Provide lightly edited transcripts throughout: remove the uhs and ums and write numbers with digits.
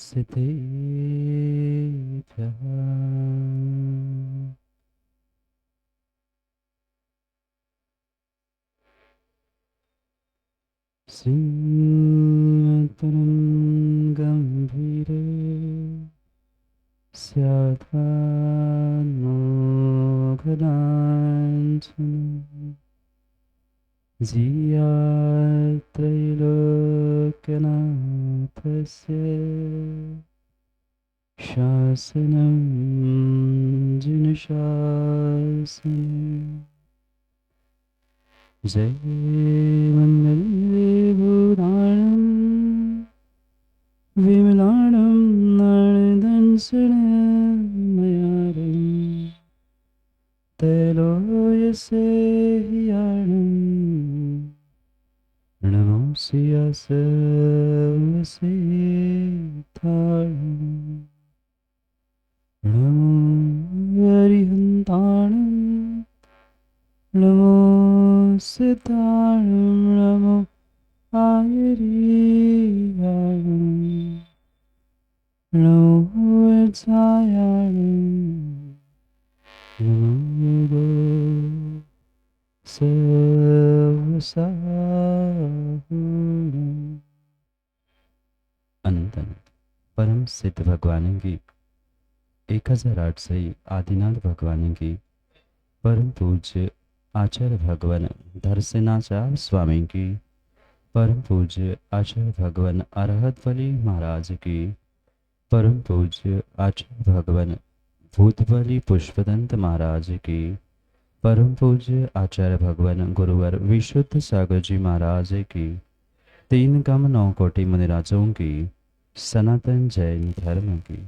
नमस्तेभ्यः। श्रीमद्गुरुं गम्भीरे स्यात्मानोघनाञ्चन जियात्रैलोक्यनाथस्य शासनं जिनशासनं जय मङ्गलभूतानं विमलानं नारदंसनमयारं त्रैलोक्यस्य हियाणं नमोऽस्यासवसेतारणं नमो हरिहन्ताणं नमो सितारणं नमो आयरीयाणं नमो वज्रायाणं नमो सर्वसाहुणं। अनंत परम सिद्ध भगवान की 1008 से आदिनाथ भगवान की परम पूज्य आचार्य भगवान धरसेनाचार्य स्वामी की परम पूज्य आचार्य भगवान अरहत बली महाराज की परम पूज्य आचार्य भगवान भूतबली पुष्पदंत महाराज की परम पूज्य आचार्य भगवान गुरुवर विशुद्ध सागर जी महाराज की 3 कम 9 कोटि मुनिराजों की सनातन जैन धर्म की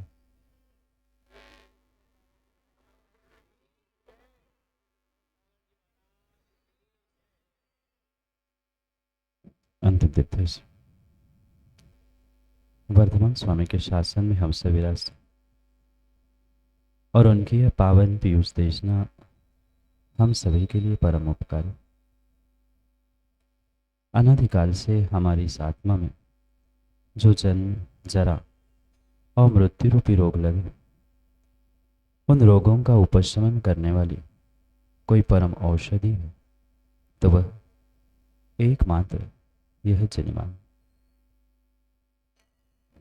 अंतिम दिव्य वर्धमान स्वामी के शासन में हम सभी विराजते और उनकी यह पावन पीयूष देशना हम सभी के लिए परम उपकारी। अनादिकाल से हमारी इस आत्मा में जो जन्म जरा और मृत्यु रूपी रोग लगे, उन रोगों का उपशमन करने वाली कोई परम औषधि है तो वह एकमात्र यह जनिमा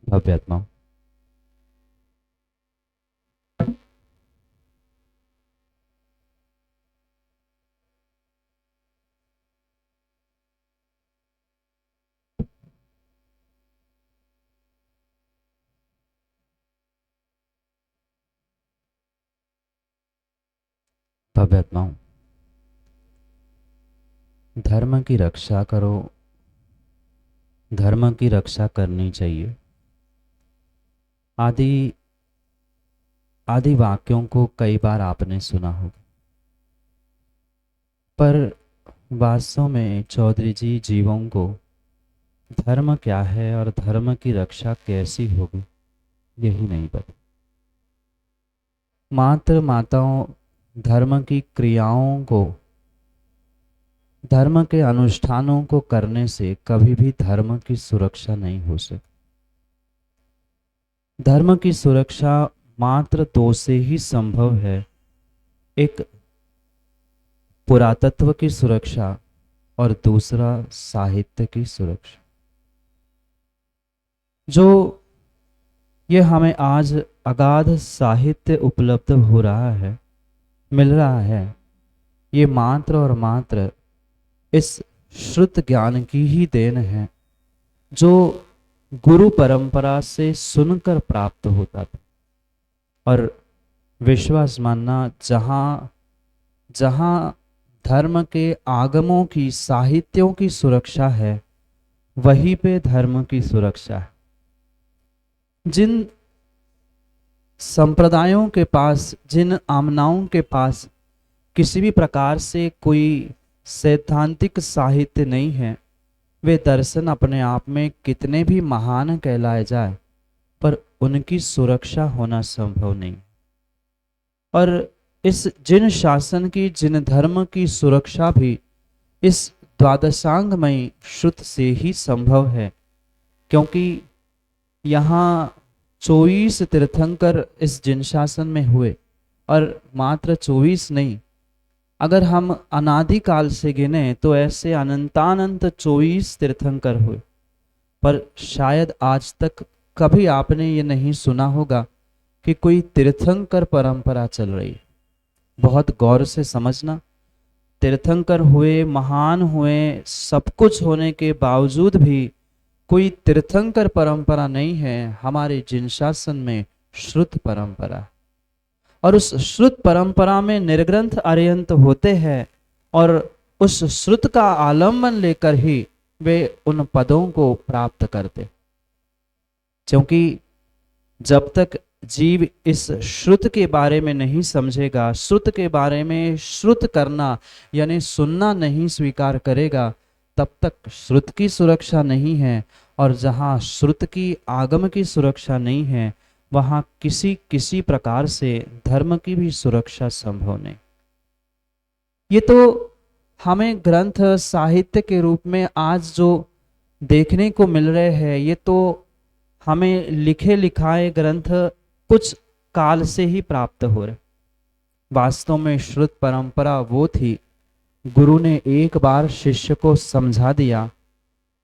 भव्यात्माओं, भव्यात्माओं, धर्म की रक्षा करो, धर्म की रक्षा करनी चाहिए आदि आदि वाक्यों को कई बार आपने सुना होगा, पर वास्तव में चौधरी जी जीवों को धर्म क्या है और धर्म की रक्षा कैसी होगी यही नहीं पता। मात्र माताओं धर्म की क्रियाओं को, धर्म के अनुष्ठानों को करने से कभी भी धर्म की सुरक्षा नहीं हो सकती। धर्म की सुरक्षा मात्र 2 से ही संभव है, एक पुरातत्व की सुरक्षा और दूसरा साहित्य की सुरक्षा। जो ये हमें आज अगाध साहित्य उपलब्ध हो रहा है, मिल रहा है, ये मात्र और मात्र इस श्रुत ज्ञान की ही देन है जो गुरु परंपरा से सुनकर प्राप्त होता था। और विश्वास मानना, जहां धर्म के आगमों की, साहित्यों की सुरक्षा है, वहीं पे धर्म की सुरक्षा है। जिन संप्रदायों के पास, जिन आमनाओं के पास किसी भी प्रकार से कोई सैद्धांतिक साहित्य नहीं है, वे दर्शन अपने आप में कितने भी महान कहलाए जाए, पर उनकी सुरक्षा होना संभव नहीं। और इस जिन शासन की, जिन धर्म की सुरक्षा भी इस द्वादशांगमयी श्रुत से ही संभव है, क्योंकि यहाँ 24 तीर्थंकर इस जिनशासन में हुए, और मात्र 24 नहीं, अगर हम अनादिकाल से गिने तो ऐसे अनंतानंत 24 तीर्थंकर हुए। पर शायद आज तक कभी आपने ये नहीं सुना होगा कि कोई तीर्थंकर परंपरा चल रही। बहुत गौर से समझना, तीर्थंकर हुए, महान हुए, सब कुछ होने के बावजूद भी कोई तीर्थंकर परंपरा नहीं है हमारे जिनशासन में, श्रुत परंपरा। और उस श्रुत परंपरा में निर्ग्रंथ अर्यंत होते हैं, और उस श्रुत का आलंबन लेकर ही वे उन पदों को प्राप्त करते। क्योंकि जब तक जीव इस श्रुत के बारे में नहीं समझेगा, श्रुत के बारे में श्रुत करना यानी सुनना नहीं स्वीकार करेगा, तब तक श्रुत की सुरक्षा नहीं है। और जहाँ श्रुत की आगम की सुरक्षा नहीं है, वहाँ किसी प्रकार से धर्म की भी सुरक्षा संभव नहीं। ये तो हमें ग्रंथ साहित्य के रूप में आज जो देखने को मिल रहे हैं, ये तो हमें लिखे लिखाए ग्रंथ कुछ काल से ही प्राप्त हो रहे। वास्तव में श्रुत परंपरा वो थी, गुरु ने एक बार शिष्य को समझा दिया,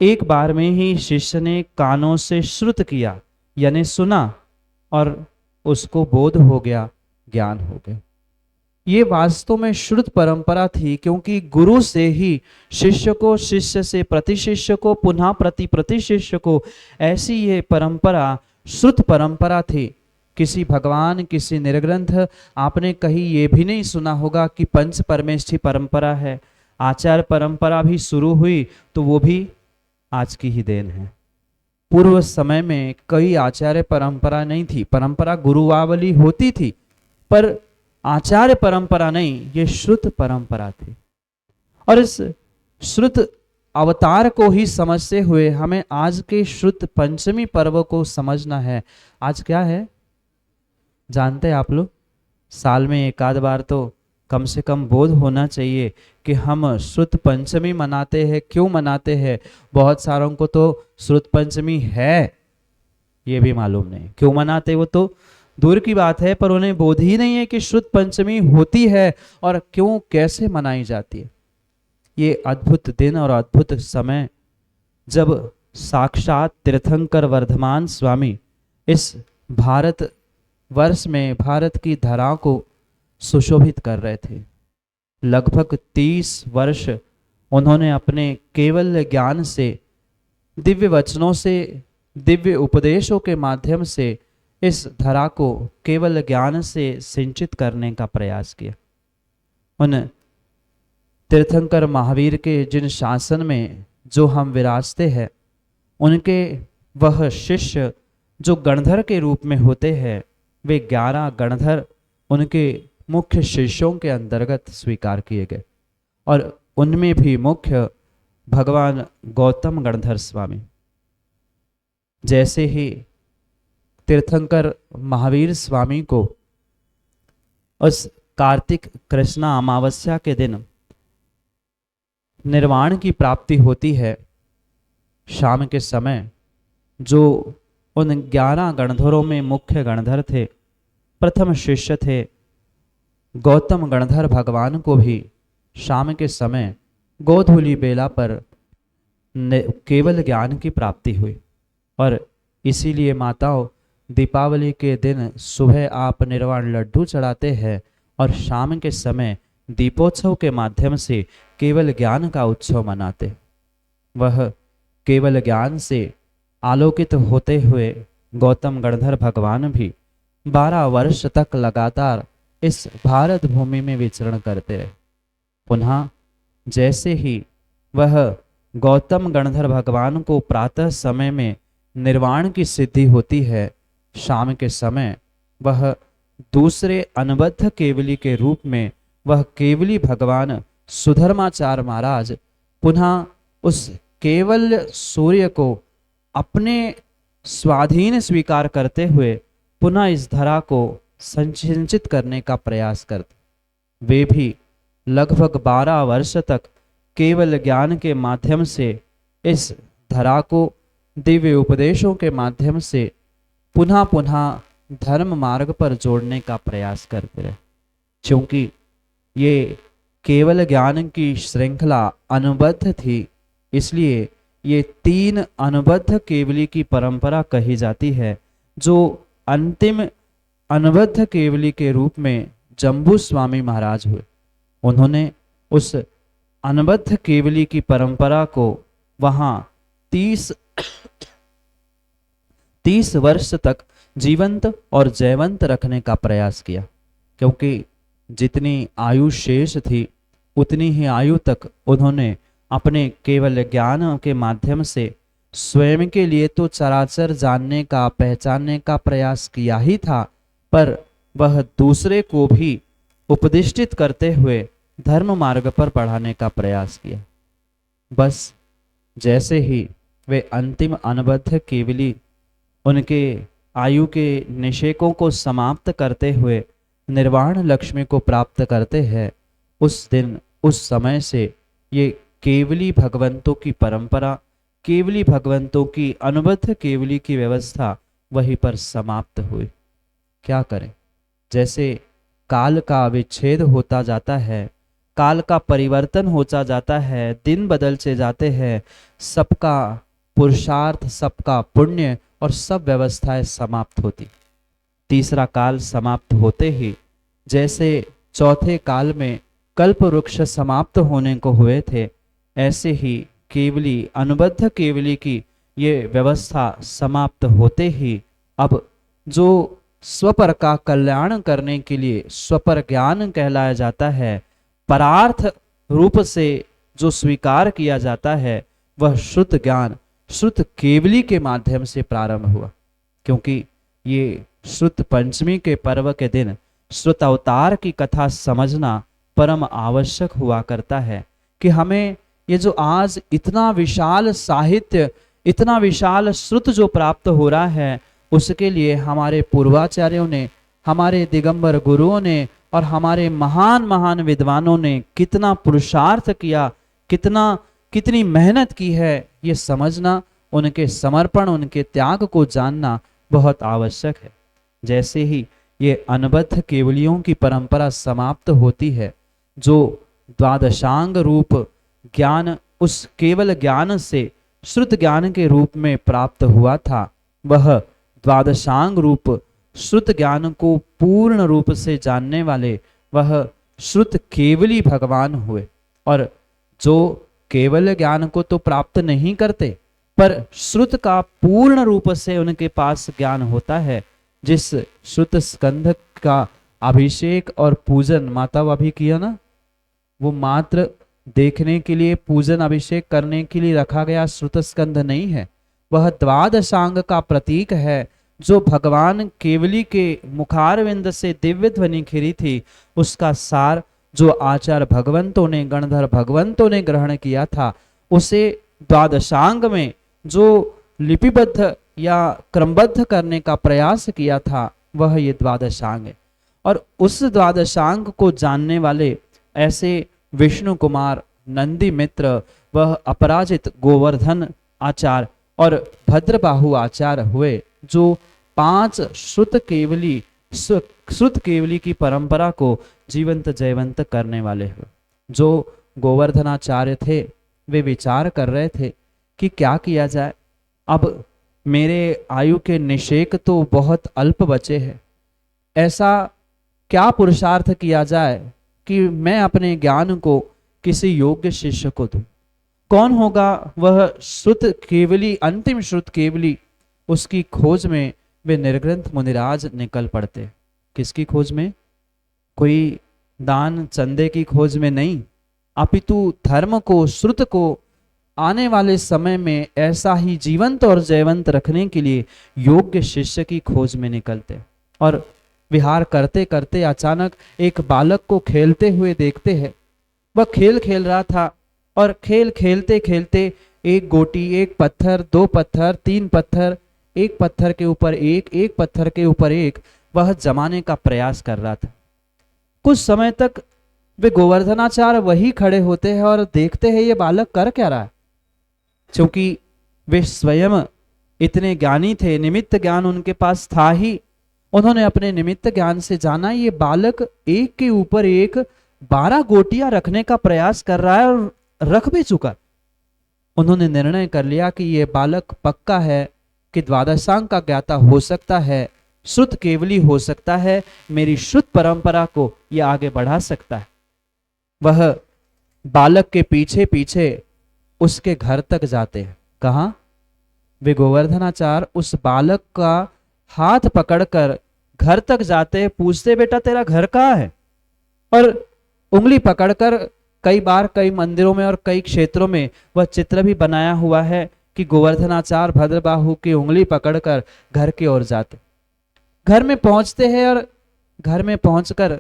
एक बार में ही शिष्य ने कानों से श्रुत किया यानी सुना, और उसको बोध हो गया, ज्ञान हो गया। ये वास्तव में श्रुत परंपरा थी, क्योंकि गुरु से ही शिष्य को, शिष्य से प्रति शिष्य को, पुनः प्रति शिष्य को, ऐसी ये परंपरा श्रुत परंपरा थी। किसी भगवान, किसी निर्ग्रंथ आपने कहीं ये भी नहीं सुना होगा कि पंच परमेष्ठी परंपरा है। आचार परंपरा भी शुरू हुई तो वो भी आज की ही देन है। पूर्व समय में कई आचार्य परंपरा नहीं थी, परंपरा गुरुवावली होती थी, पर आचार्य परंपरा नहीं, ये श्रुत परंपरा थी। और इस श्रुत अवतार को ही समझते हुए हमें आज के श्रुत पंचमी पर्व को समझना है। आज क्या है जानते हैं आप लोग? साल में एक आध बार तो कम से कम बोध होना चाहिए कि हम श्रुत पंचमी मनाते हैं। क्यों मनाते हैं? बहुत सारों को तो श्रुत पंचमी है ये भी मालूम नहीं, क्यों मनाते वो तो दूर की बात है, पर उन्हें बोध ही नहीं है कि श्रुत पंचमी होती है और क्यों, कैसे मनाई जाती है। ये अद्भुत दिन और अद्भुत समय जब साक्षात तीर्थंकर वर्धमान स्वामी इस भारत वर्ष में भारत की धरा को सुशोभित कर रहे थे। लगभग 30 वर्ष उन्होंने अपने केवल ज्ञान से, दिव्य वचनों से, दिव्य उपदेशों के माध्यम से इस धरा को केवल ज्ञान से सिंचित करने का प्रयास किया। उन तीर्थंकर महावीर के जिन शासन में जो हम विराजते हैं, उनके वह शिष्य जो गणधर के रूप में होते हैं, वे 11 गणधर उनके मुख्य शिष्यों के अंतर्गत स्वीकार किए गए, और उनमें भी मुख्य भगवान गौतम गणधर स्वामी। जैसे ही तीर्थंकर महावीर स्वामी को उस कार्तिक कृष्णा अमावस्या के दिन निर्वाण की प्राप्ति होती है, शाम के समय जो उन 11 गणधरों में मुख्य गणधर थे, प्रथम शिष्य थे गौतम गणधर भगवान को भी शाम के समय गोधूली बेला पर केवल ज्ञान की प्राप्ति हुई। और इसीलिए माताओं, दीपावली के दिन सुबह आप निर्वाण लड्डू चढ़ाते हैं और शाम के समय दीपोत्सव के माध्यम से केवल ज्ञान का उत्सव मनाते। वह केवल ज्ञान से आलोकित होते हुए गौतम गणधर भगवान भी 12 वर्ष तक लगातार इस भारत भूमि में विचरण करते रहे। पुनः जैसे ही वह गौतम गणधर भगवान को प्रातः समय में निर्वाण की सिद्धि होती है, शाम के समय वह दूसरे अनबद्ध केवली के रूप में वह केवली भगवान सुधर्माचार्य महाराज पुनः उस केवल सूर्य को अपने स्वाधीन स्वीकार करते हुए पुनः इस धरा को संचित करने का प्रयास करते। वे भी लगभग 12 वर्ष तक केवल ज्ञान के माध्यम से इस धरा को दिव्य उपदेशों के माध्यम से पुनः पुनः धर्म मार्ग पर जोड़ने का प्रयास करते रहे, क्योंकि ये केवल ज्ञान की श्रृंखला अनुबद्ध थी। इसलिए ये 3 अनुबद्ध केवली की परंपरा कही जाती है, जो अंतिम अनुबद्ध केवली के रूप में जम्बू स्वामी महाराज हुए। उन्होंने उस अनुबद्ध केवली की परंपरा को वहां 30 वर्ष तक जीवंत और जयवंत रखने का प्रयास किया, क्योंकि जितनी आयु शेष थी उतनी ही आयु तक उन्होंने अपने केवल ज्ञान के माध्यम से स्वयं के लिए तो चराचर जानने का, पहचानने का प्रयास किया ही था, पर वह दूसरे को भी उपदिष्टित करते हुए धर्म मार्ग पर बढ़ाने का प्रयास किया। बस जैसे ही वे अंतिम अनुबद्ध केवली उनके आयु के निषेकों को समाप्त करते हुए निर्वाण लक्ष्मी को प्राप्त करते हैं, उस दिन उस समय से ये केवली भगवंतों की परंपरा, केवली भगवंतों की अनुबद्ध केवली की व्यवस्था वहीं पर समाप्त हुई। क्या करें, जैसे काल का विच्छेद होता जाता है, काल का परिवर्तन होता जाता है, दिन बदलते जाते हैं, सबका पुरुषार्थ, सबका पुण्य और सब व्यवस्थाएं समाप्त होती। तीसरा काल समाप्त होते ही जैसे चौथे काल में कल्प वृक्ष समाप्त होने को हुए थे, ऐसे ही केवली, अनुबद्ध केवली की ये व्यवस्था समाप्त होते ही अब जो स्वपर का कल्याण करने के लिए स्वपर ज्ञान कहलाया जाता है, परार्थ रूप से जो स्वीकार किया जाता है, वह श्रुत ज्ञान, श्रुत केवली के माध्यम से प्रारंभ हुआ। क्योंकि ये श्रुत पंचमी के पर्व के दिन श्रुत अवतार की कथा समझना परम आवश्यक हुआ करता है कि हमें ये जो आज इतना विशाल साहित्य, इतना विशाल श्रुत जो प्राप्त हो रहा है, उसके लिए हमारे पूर्वाचार्यों ने, हमारे दिगंबर गुरुओं ने और हमारे महान महान विद्वानों ने कितना पुरुषार्थ किया, कितनी मेहनत की है, ये समझना, उनके समर्पण, उनके त्याग को जानना बहुत आवश्यक है। जैसे ही ये अनुबद्ध केवलियों की परंपरा समाप्त होती है, जो द्वादशांग रूप ज्ञान उस केवल ज्ञान से श्रुत ज्ञान के रूप में प्राप्त हुआ था, वह द्वादशांग रूप श्रुत ज्ञान को पूर्ण रूप से जानने वाले वह श्रुत केवली भगवान हुए। और जो केवल ज्ञान को तो प्राप्त नहीं करते, पर श्रुत का पूर्ण रूप से उनके पास ज्ञान होता है, जिस श्रुत स्कंध का अभिषेक और पूजन माता अभी किया ना, वो मात्र देखने के लिए, पूजन अभिषेक करने के लिए रखा गया श्रुत स्कंध नहीं है, वह द्वादशांग का प्रतीक है, जो भगवान केवली के मुखारविंद से दिव्य ध्वनि खिरी थी, उसका सार जो आचार्य भगवंतों ने, गणधर भगवंतों ने ग्रहण किया था, उसे द्वादशांग में जो लिपिबद्ध या क्रमबद्ध करने का प्रयास किया था, वह ये द्वादशांग है। और उस द्वादशांग को जानने वाले ऐसे विष्णु कुमार, नंदी मित्र, वह अपराजित गोवर्धन आचार्य और भद्रबाहु आचार्य हुए, जो 5 श्रुत केवली की परंपरा को जीवंत जयवंत करने वाले हुए। जो गोवर्धनाचार्य थे, वे विचार कर रहे थे कि क्या किया जाए, अब मेरे आयु के निषेक तो बहुत अल्प बचे हैं, ऐसा क्या पुरुषार्थ किया जाए कि मैं अपने ज्ञान को किसी योग्य शिष्य को दूं। कौन होगा वह श्रुत केवली, अंतिम श्रुत केवली, उसकी खोज में वे निर्ग्रंथ मुनिराज निकल पड़ते। किसकी खोज में? कोई दान चंदे की खोज में नहीं, अपितु धर्म को, श्रुत को आने वाले समय में ऐसा ही जीवंत और जयवंत रखने के लिए योग्य शिष्य की खोज में निकलते। और विहार करते करते अचानक एक बालक को खेलते हुए देखते हैं। वह खेल खेल रहा था और खेल खेलते खेलते एक गोटी, एक पत्थर, 2 पत्थर, 3 पत्थर, एक पत्थर के ऊपर एक पत्थर के ऊपर एक, वह जमाने का प्रयास कर रहा था। कुछ समय तक वे गोवर्धनाचार्य वही खड़े होते हैं और देखते हैं ये बालक कर क्या रहा है, क्योंकि वे स्वयं इतने ज्ञानी थे, निमित्त ज्ञान उनके पास था ही। उन्होंने अपने निमित्त ज्ञान से जाना ये बालक एक के ऊपर एक 12 गोटियां रखने का प्रयास कर रहा है और रख भी चुका। उन्होंने निर्णय कर लिया कि ये बालक पक्का है कि द्वादशांग का ज्ञाता हो सकता है, श्रुत केवली हो सकता है, मेरी श्रुत परंपरा को ये आगे बढ़ा सकता है। वह बालक के पीछे पीछे उसके घर तक जाते हैं। कहा? वे गोवर्धनाचार्य उस बालक का हाथ पकड़कर घर तक जाते हैं, पूछते बेटा तेरा घर कहाँ है? और उंगली पकड़कर कई बार कई मंदिरों में और कई क्षेत्रों में वह चित्र भी बनाया हुआ है कि गोवर्धनाचार्य भद्रबाहु की उंगली पकड़कर घर की ओर जाते। घर में पहुंचते हैं और घर में पहुंचकर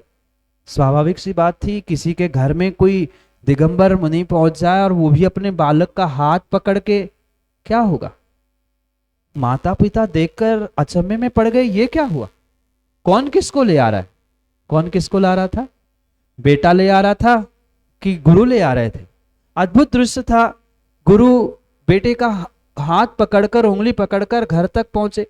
स्वाभाविक सी बात थी, किसी के घर में कोई दिगंबर मुनि पहुंच जाए और वो भी अपने बालक का हाथ पकड़ के, क्या होगा? माता पिता देखकर अचंभे में पड़ गए, ये क्या हुआ? कौन किसको ले आ रहा है? कौन किसको ला रहा था? बेटा ले आ रहा था कि गुरु ले आ रहे थे? अद्भुत दृश्य था। गुरु बेटे का हाथ पकड़कर, उंगली पकड़कर घर तक पहुंचे।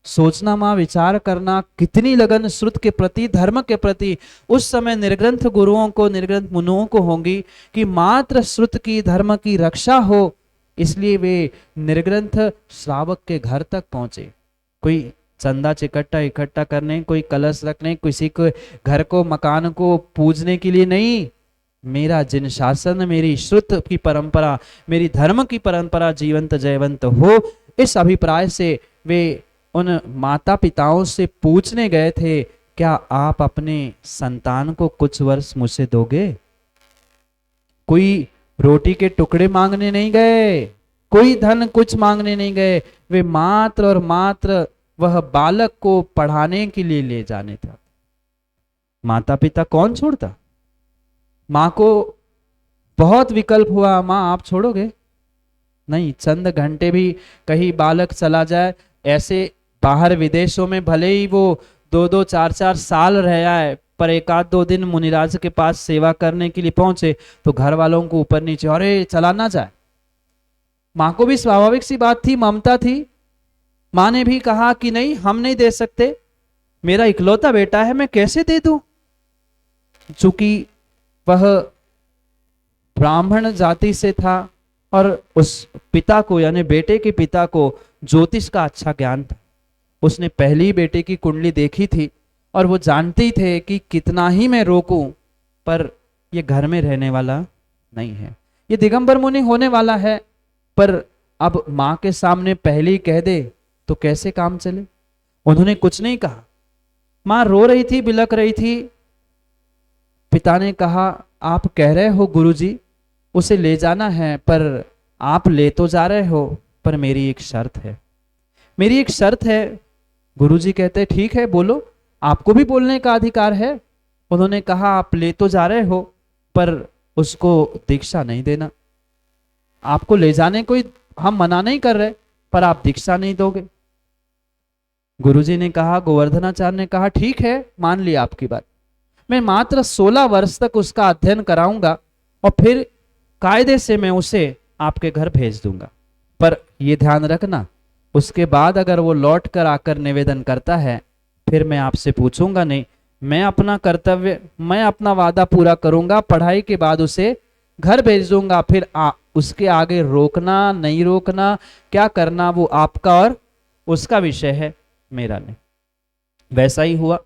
सोचना मां, विचार करना, कितनी लगन श्रुत के प्रति, धर्म के प्रति उस समय निर्ग्रंथ गुरुओं को, निर्ग्रंथ मुनुओं को होंगी कि मात्र श्रुत की, धर्म की रक्षा हो, इसलिए वे निर्ग्रंथ श्रावक के घर तक पहुंचे। कोई चंदा चिकट्टा इकट्ठा करने, कोई कलश रखने, किसी को घर को, मकान को पूजने के लिए नहीं। मेरा जिन शासन, मेरी श्रुत की परंपरा, मेरी धर्म की परंपरा जीवंत जयवंत हो, इस अभिप्राय से वे उन माता पिताओं से पूछने गए थे, क्या आप अपने संतान को कुछ वर्ष मुझसे दोगे? कोई रोटी के टुकड़े मांगने नहीं गए, कोई धन कुछ मांगने नहीं गए। वे मात्र और मात्र वह बालक को पढ़ाने के लिए ले जाने था। माता पिता कौन छोड़ता? मां को बहुत विकल्प हुआ, मां आप छोड़ोगे? नहीं, चंद घंटे भी कहीं बालक चला जाए, ऐसे बाहर विदेशों में भले ही वो 2-2, 4-4 साल रह आए, पर एक आध 2 दिन मुनिराज के पास सेवा करने के लिए पहुंचे तो घर वालों को ऊपर नीचे, अरे चला ना जाए। मां को भी स्वाभाविक सी बात थी, ममता थी। मां ने भी कहा कि नहीं, हम नहीं दे सकते, मेरा इकलौता बेटा है, मैं कैसे दे दूं? चूंकि वह ब्राह्मण जाति से था और उस पिता को, यानी बेटे के पिता को ज्योतिष का अच्छा ज्ञान था। उसने पहली बेटे की कुंडली देखी थी और वो जानते थे कि कितना ही मैं रोकूं, पर ये घर में रहने वाला नहीं है, ये दिगंबर मुनि होने वाला है। पर अब मां के सामने पहले ही कह दे तो कैसे काम चले? उन्होंने कुछ नहीं कहा। मां रो रही थी, बिलक रही थी। पिता ने कहा, आप कह रहे हो गुरुजी उसे ले जाना है, पर आप ले तो जा रहे हो, पर मेरी एक शर्त है, मेरी एक शर्त है। गुरुजी कहते, ठीक है बोलो, आपको भी बोलने का अधिकार है। उन्होंने कहा, आप ले तो जा रहे हो, पर उसको दीक्षा नहीं देना। आपको ले जाने को हम मना नहीं कर रहे, पर आप दीक्षा नहीं दोगे। गुरुजी ने कहा, गोवर्धनाचार्य ने कहा, ठीक है मान लिया आपकी बात, मैं मात्र 16 वर्ष तक उसका अध्ययन कराऊंगा और फिर कायदे से मैं उसे आपके घर भेज दूंगा। पर यह ध्यान रखना, उसके बाद अगर वो लौट कर आकर निवेदन करता है, फिर मैं आपसे पूछूंगा नहीं, मैं अपना कर्तव्य, मैं अपना वादा पूरा करूंगा, पढ़ाई के बाद उसे घर भेज दूंगा। फिर उसके आगे रोकना नहीं रोकना, क्या करना, वो आपका और उसका विषय है, मेरा नहीं। वैसा ही हुआ।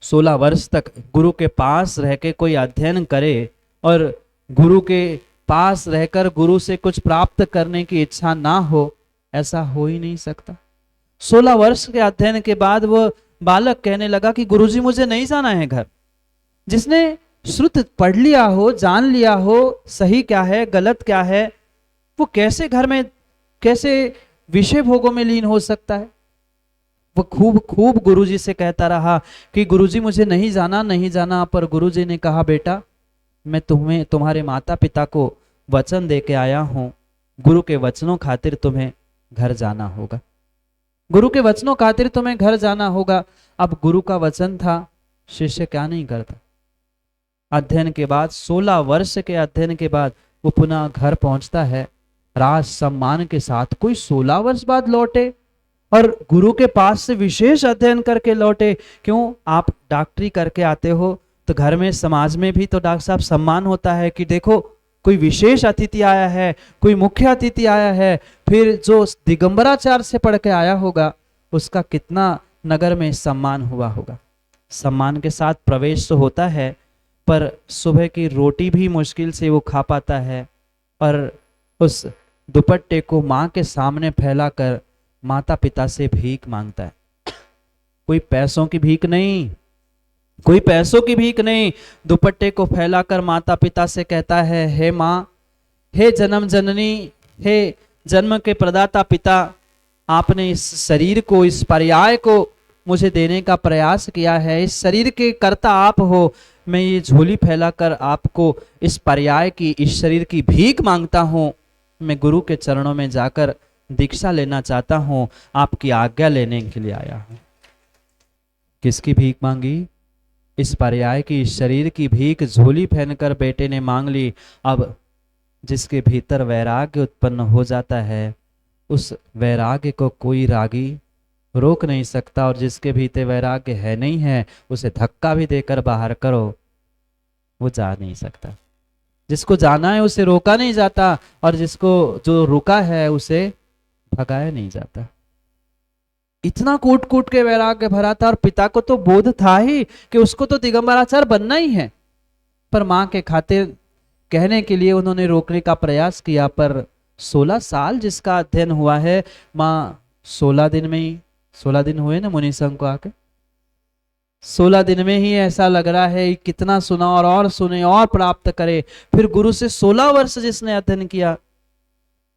16 वर्ष तक गुरु के पास रह के कोई अध्ययन करे और गुरु के पास रहकर गुरु से कुछ प्राप्त करने की इच्छा ना हो, ऐसा हो ही नहीं सकता। 16 वर्ष के अध्ययन के बाद वह बालक कहने लगा कि गुरुजी मुझे नहीं जाना है घर। जिसने श्रुत पढ़ लिया हो, जान लिया हो सही क्या है गलत क्या है, वो कैसे घर में, कैसे विषय भोगों में लीन हो सकता है? वो खूब खूब गुरुजी से कहता रहा कि गुरुजी मुझे नहीं जाना, नहीं जाना। पर गुरुजी ने कहा, बेटा मैं तुम्हें, तुम्हारे माता पिता को वचन दे के आया हूं, गुरु के वचनों खातिर तुम्हें घर जाना होगा, गुरु के वचनों खातिर तुम्हें घर जाना होगा। अब गुरु का वचन था, शिष्य क्या नहीं करता। अध्ययन के बाद, 16 वर्ष के अध्ययन के बाद वो पुनः घर पहुंचता है राज सम्मान के साथ। कोई 16 वर्ष बाद लौटे और गुरु के पास से विशेष अध्ययन करके लौटे। क्यों? आप डॉक्टरी करके आते हो तो घर में समाज में भी तो डॉक्टर साहब सम्मान होता है कि देखो कोई विशेष अतिथि आया है, कोई मुख्य अतिथि आया है। फिर जो दिगंबराचार्य से पढ़ के आया होगा उसका कितना नगर में सम्मान हुआ होगा। सम्मान के साथ प्रवेश तो होता है, पर सुबह की रोटी भी मुश्किल से वो खा पाता है और उस दुपट्टे को माँ के सामने फैलाकर माता पिता से भीख मांगता है। कोई पैसों की भीख नहीं, कोई पैसों की भीख नहीं। दुपट्टे को फैलाकर माता पिता से कहता है, हे माँ, हे जन्म जननी, हे जन्म के प्रदाता पिता, आपने इस शरीर को, इस पर्याय को मुझे देने का प्रयास किया है। इस शरीर के कर्ता आप हो। मैं ये झोली फैलाकर आपको इस पर्याय की, इस शरीर की भीख मांगता हूँ। मैं गुरु के चरणों में जाकर दीक्षा लेना चाहता हूँ, आपकी आज्ञा लेने के लिए आया हूँ। किसकी भीख मांगी? इस पर्याय की, इस शरीर की भीख झोली पहनकर बेटे ने मांग ली। अब जिसके भीतर वैराग्य उत्पन्न हो जाता है, उस वैराग्य को कोई रागी रोक नहीं सकता। और जिसके भीतर वैराग्य है नहीं है, उसे धक्का भी देकर बाहर करो, वो जा नहीं सकता। जिसको जाना है उसे रोका नहीं जाता, और जिसको जो रुका है उसे भगाया नहीं जाता। इतना कूट कूट के वैराग्य भरा था, और पिता को तो बोध था ही कि उसको तो दिगंबराचार्य बनना ही है, पर मां के खातिर कहने के लिए उन्होंने रोकने का प्रयास किया। पर 16 साल जिसका अध्ययन हुआ है, मां 16 दिन में ही, 16 दिन हुए ना मुनि संघ को आके, 16 दिन में ही ऐसा लग रहा है कितना सुना और सुने और प्राप्त करे। फिर गुरु से 16 वर्ष जिसने अध्ययन किया,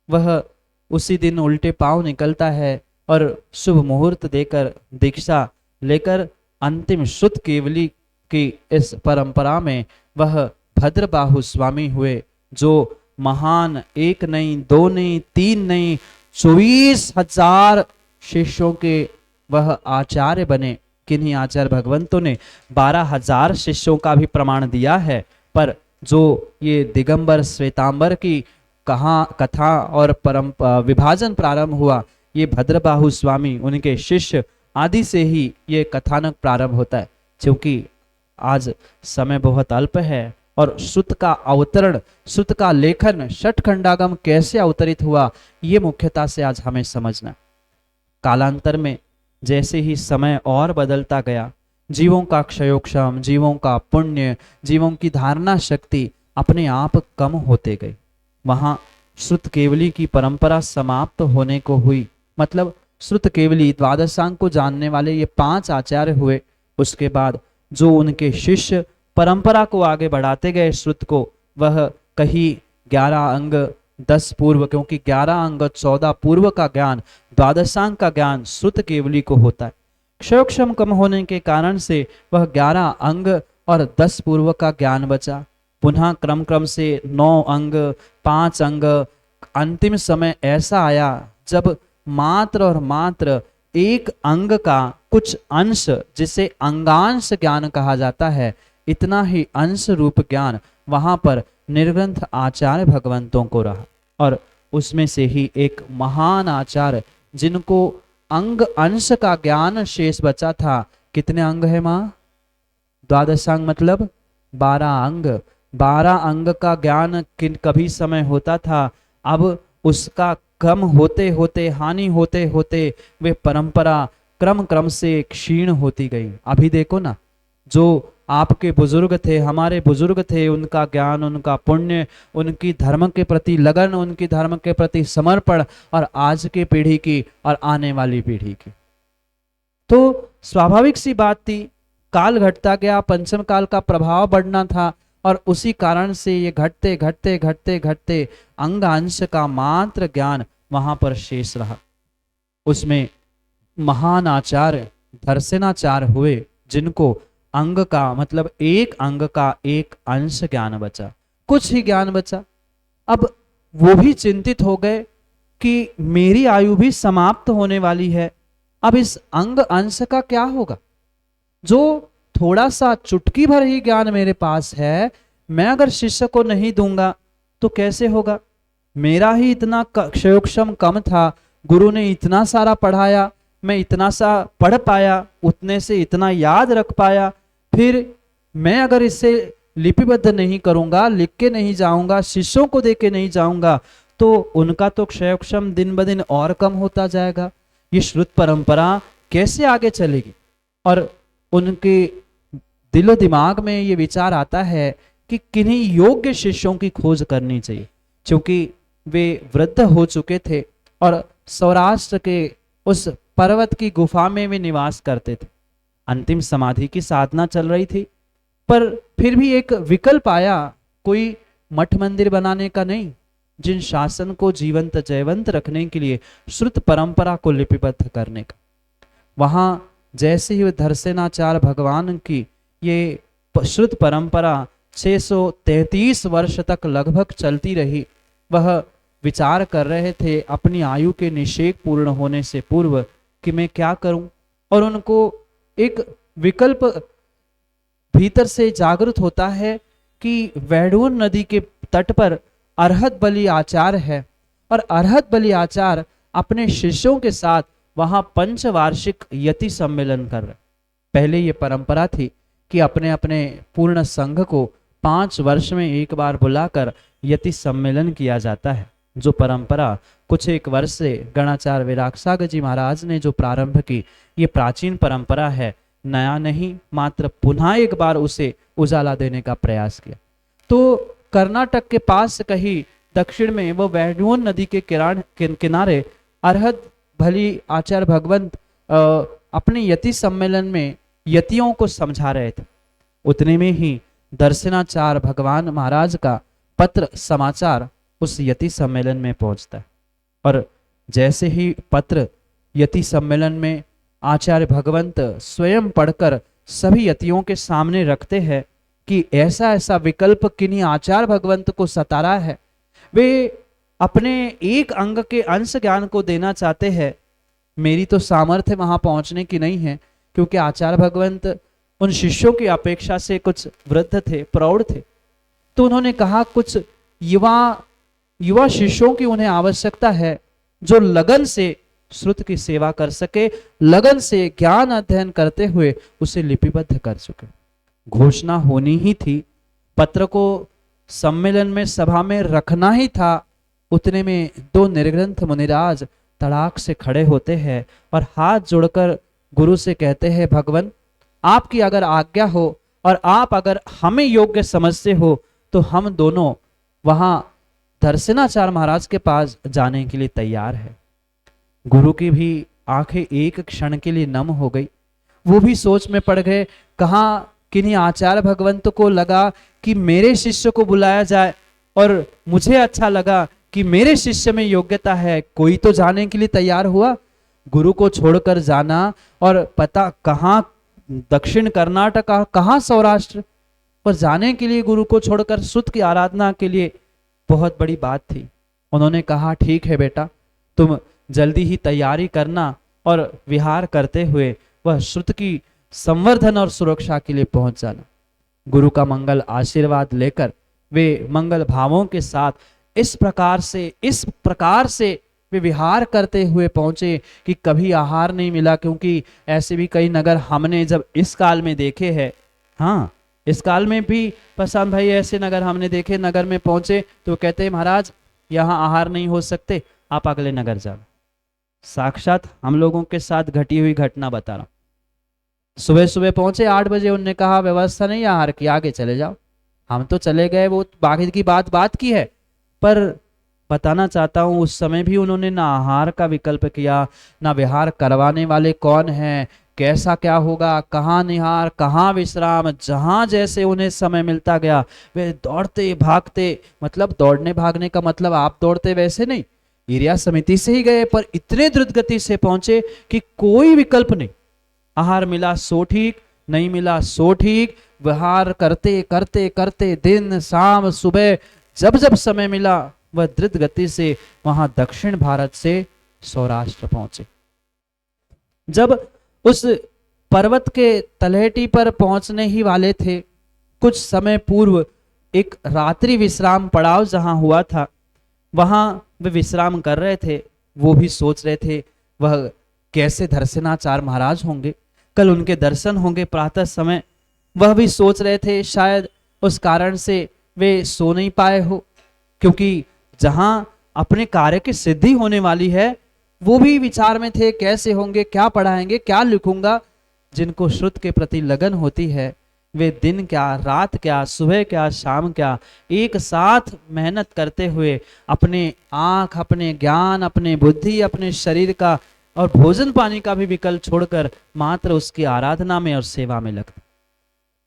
वह उसी दिन उल्टे पांव निकलता है और शुभ मुहूर्त देकर दीक्षा लेकर अंतिम शुद्ध केवली की इस परंपरा में वह भद्रबाहु स्वामी हुए, जो महान 1 नहीं 2 नहीं 3 नहीं 24,000 शिष्यों के वह आचार्य बने। किन्हीं आचार्य भगवंतों ने 12,000 शिष्यों का भी प्रमाण दिया है, पर जो ये दिगंबर श्वेतांबर की कथा और विभाजन प्रारंभ हुआ, ये भद्रबाहु स्वामी, उनके शिष्य आदि से ही ये कथानक प्रारंभ होता है। क्योंकि आज समय बहुत अल्प है और श्रुत का अवतरण, श्रुत का लेखन, षटखंडागम कैसे अवतरित हुआ, ये मुख्यता से आज हमें समझना। कालांतर में जैसे ही समय और बदलता गया, जीवों का क्षयोक्षम, जीवों का पुण्य, जीवों की धारणा शक्ति अपने आप कम होते गई। वहां श्रुत केवली की परंपरा समाप्त होने को हुई। मतलब श्रुत केवली द्वादशांग को जानने वाले ये 5 आचार्य हुए। उसके बाद जो उनके शिष्य परंपरा को आगे बढ़ाते गए श्रुत को, वह कहीं 11 अंग 10 पूर्व, क्योंकि 11 अंग 14 पूर्व का ज्ञान, द्वादशांग का ज्ञान श्रुत केवली को होता है। क्षयोक्षम कम होने के कारण से वह 11 अंग और 10 पूर्व का ज्ञान बचा। पुनः क्रम क्रम से 9 अंग 5 अंग, अंतिम समय ऐसा आया जब मात्र और मात्र 1 अंग का कुछ अंश, जिसे अंगांश ज्ञान कहा जाता है, इतना ही अंश रूप ज्ञान वहां पर निर्ग्रंथ आचार्य भगवंतों को रहा। और उसमें से ही एक महान आचार्य जिनको अंग अंश का ज्ञान शेष बचा था। कितने अंग है मां? द्वादशांग मतलब 12 अंग। 12 अंग का ज्ञान कभी समय होता था, अब उसका कम होते होते, हानि होते होते वे परंपरा क्रम क्रम से क्षीण होती गई। अभी देखो ना, जो आपके बुजुर्ग थे, हमारे बुजुर्ग थे, उनका ज्ञान, उनका पुण्य, उनकी धर्म के प्रति लगन, उनकी धर्म के प्रति समर्पण, और आज की पीढ़ी की और आने वाली पीढ़ी की, तो स्वाभाविक सी बात थी। काल घटता गया, पंचम काल का प्रभाव बढ़ना था, और उसी कारण से ये घटते घटते घटते घटते अंग अंश का मात्र ज्ञान वहां पर शेष रहा। उसमें महान आचार्य धर्सेनाचार्य हुए, जिनको अंग का मतलब 1 अंग का 1 अंश ज्ञान बचा, कुछ ही ज्ञान बचा। अब वो भी चिंतित हो गए कि मेरी आयु भी समाप्त होने वाली है, अब इस अंग अंश का क्या होगा? जो थोड़ा सा चुटकी भर ही ज्ञान मेरे पास है, मैं अगर शिष्य को नहीं दूंगा तो कैसे होगा? मेरा ही इतना क्षयोक्षम कम था, गुरु ने इतना सारा पढ़ाया, मैं इतना सा पढ़ पाया, उतने से इतना याद रख पाया, फिर मैं अगर इसे लिपिबद्ध नहीं करूंगा, लिख के नहीं जाऊंगा, शिष्यों को दे के नहीं जाऊंगा, तो उनका तो क्षयक्षम दिन ब दिन और कम होता जाएगा। ये श्रुत परंपरा कैसे आगे चलेगी? और उनके दिलो दिमाग में ये विचार आता है कि किन्हीं योग्य शिष्यों की खोज करनी चाहिए, क्योंकि वे वृद्ध हो चुके थे और सौराष्ट्र के उस पर्वत की गुफा में वे निवास करते थे। अंतिम समाधि की साधना चल रही थी, पर फिर भी एक विकल्प आया, कोई मठ मंदिर बनाने का नहीं, जिन शासन को जीवंत जयवंत रखने के लिए श्रुत परंपरा को लिपिबद्ध करने का। वहां जैसे ही धरसेनाचार्य भगवान की ये श्रुत परंपरा 633 वर्ष तक लगभग चलती रही, वह विचार कर रहे थे अपनी आयु के निषेक पूर्ण होने से पूर्व कि मैं क्या करूं, और उनको एक विकल्प भीतर से जागृत होता है कि वैडूर नदी के तट पर अरहत बलि आचार्य है, और अरहत बलि आचार्य अपने शिष्यों के साथ वहां पंचवार्षिक यति सम्मेलन कर रहे। पहले ये परंपरा थी कि अपने अपने पूर्ण संघ को 5 वर्ष में एक बार बुलाकर यति सम्मेलन किया जाता है, जो परंपरा कुछ एक वर्ष से गणाचार्य विरागसागर जी महाराज ने जो प्रारंभ की, ये प्राचीन परंपरा है, नया नहीं, मात्र पुनः एक बार उसे उजाला देने का प्रयास किया। तो कर्नाटक के पास कहीं दक्षिण में वो वैडूर नदी के किनारे अरहत भली आचार्य भगवंत अपने यति सम्मेलन में यतियों को समझा रहे थे। उतने में ही दर्शनाचार्य भगवान महाराज का पत्र समाचार उस यति सम्मेलन में पहुंचता है, और जैसे ही पत्र यति सम्मेलन में आचार्य भगवंत स्वयं पढ़कर सभी यतियों के सामने रखते हैं कि ऐसा ऐसा विकल्प किन्हीं आचार्य भगवंत को सता रहा है, वे अपने एक अंग के अंश ज्ञान को देना चाहते हैं। मेरी तो सामर्थ्य वहां पहुंचने की नहीं है, क्योंकि आचार्य भगवंत उन शिष्यों की अपेक्षा से कुछ वृद्ध थे, प्रौढ़ थे। तो उन्होंने कहा कुछ युवा शिष्यों की उन्हें आवश्यकता है, जो लगन से श्रुत की सेवा कर सके, लगन से ज्ञान अध्ययन करते हुए उसे लिपिबद्ध कर सके। घोषणा होनी ही थी, पत्र को सम्मेलन में सभा में रखना ही था। उतने में 2 निर्ग्रंथ मुनिराज तड़ाक से खड़े होते हैं और हाथ जोड़कर गुरु से कहते हैं, भगवान आपकी अगर आज्ञा हो और आप अगर हमें योग्य समझते हो तो हम दोनों वहां दर्शनाचार्य महाराज के पास जाने के लिए तैयार है। गुरु की भी आंखें एक क्षण के लिए नम हो गई, वो भी सोच में पड़ गए। कहाँ किन्हीं आचार्य भगवंत को लगा कि मेरे शिष्य को बुलाया जाए, और मुझे अच्छा लगा कि मेरे शिष्य में योग्यता है, कोई तो जाने के लिए तैयार हुआ। गुरु को छोड़कर जाना, और पता कहाँ दक्षिण कर्नाटक, कहाँ सौराष्ट्र पर जाने के लिए गुरु को छोड़कर श्रुत की आराधना के लिए बहुत बड़ी बात थी। उन्होंने कहा ठीक है बेटा, तुम जल्दी ही तैयारी करना और विहार करते हुए वह श्रुत की संवर्धन और सुरक्षा के लिए पहुंच जाना। गुरु का मंगल आशीर्वाद लेकर वे मंगल भावों के साथ इस प्रकार से वे विहार करते हुए पहुंचे कि कभी आहार नहीं मिला, क्योंकि ऐसे भी कई नगर हमने जब इस काल में देखे हैं, हाँ इस काल में भी प्रशांत भाई ऐसे नगर हमने देखे, नगर में पहुंचे तो कहते हैं महाराज यहाँ आहार नहीं हो सकते, आप अगले नगर जाओ। साक्षात हम लोगों के साथ घटी हुई घटना बता रहा हूं। सुबह सुबह पहुंचे 8 बजे, उनने कहा व्यवस्था नहीं आहार की, आगे चले जाओ। हम तो चले गए, वो बाकी की बात की है, पर बताना चाहता हूं उस समय भी उन्होंने ना आहार का विकल्प किया, ना विहार करवाने वाले कौन हैं, कैसा क्या होगा, कहाँ निहार कहाँ विश्राम, जहां जैसे उन्हें समय मिलता गया वे दौड़ते भागते। मतलब दौड़ने भागने का मतलब आप दौड़ते वैसे नहीं, एरिया समिति से ही गए, पर इतने द्रुत गति से पहुंचे कि कोई विकल्प नहीं। आहार मिला सो ठीक, नहीं मिला सो ठीक, विहार करते करते करते दिन शाम सुबह जब जब समय मिला वह द्रुत गति से वहां दक्षिण भारत से सौराष्ट्र पहुंचे। जब उस पर्वत के तलहटी पर पहुंचने ही वाले थे, कुछ समय पूर्व एक रात्रि विश्राम पड़ाव जहां हुआ था, वहां वे विश्राम कर रहे थे। वो भी सोच रहे थे वह कैसे धरसेनाचार्य महाराज होंगे, कल उनके दर्शन होंगे प्रातः समय। वह भी सोच रहे थे, शायद उस कारण से वे सो नहीं पाए हो, क्योंकि जहां अपने कार्य की सिद्धि होने वाली है वो भी विचार में थे, कैसे होंगे, क्या पढ़ाएंगे, क्या लिखूंगा। जिनको श्रुत के प्रति लगन होती है वे दिन क्या, रात क्या, सुबह क्या, शाम क्या, एक साथ मेहनत करते हुए अपने आंख, अपने ज्ञान, अपने बुद्धि, अपने शरीर का और भोजन पानी का भी विकल्प छोड़कर मात्र उसकी आराधना में और सेवा में लगते।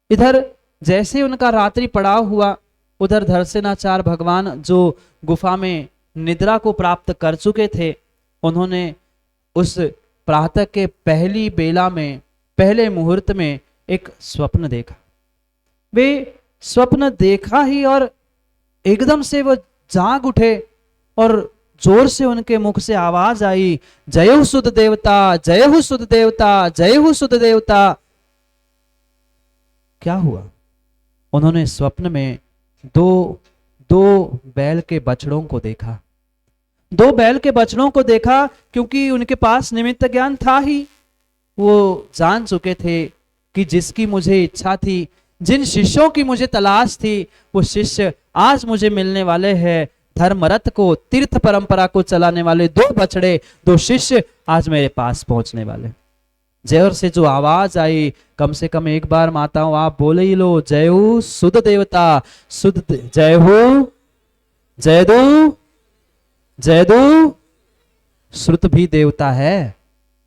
इधर जैसे उनका रात्रि पड़ाव हुआ, उधर धरसेनाचार्य भगवान जो गुफा में निद्रा को प्राप्त कर चुके थे, उन्होंने उस प्रातः के पहली बेला में, पहले मुहूर्त में एक स्वप्न देखा। वे स्वप्न देखा ही और एकदम से वो जाग उठे और जोर से उनके मुख से आवाज आई, जय हो सुध देवता, जय हो सुध देवता, जय हो सुध देवता। क्या हुआ? उन्होंने स्वप्न में दो बैल के बछड़ों को देखा। दो बैल के बछड़ों को देखा क्योंकि उनके पास निमित्त ज्ञान था ही। वो जान चुके थे कि जिसकी मुझे इच्छा थी, जिन शिष्यों की मुझे तलाश थी, वो शिष्य आज मुझे मिलने वाले हैं। धर्मरथ को, तीर्थ परंपरा को चलाने वाले दो बछड़े, दो शिष्य आज मेरे पास पहुंचने वाले। जय से जो आवाज आई, कम से कम एक बार माताओं आप बोले ही लो, जय हो सुध देवता, जय हो, जय दो, जय दो। श्रुत भी देवता है,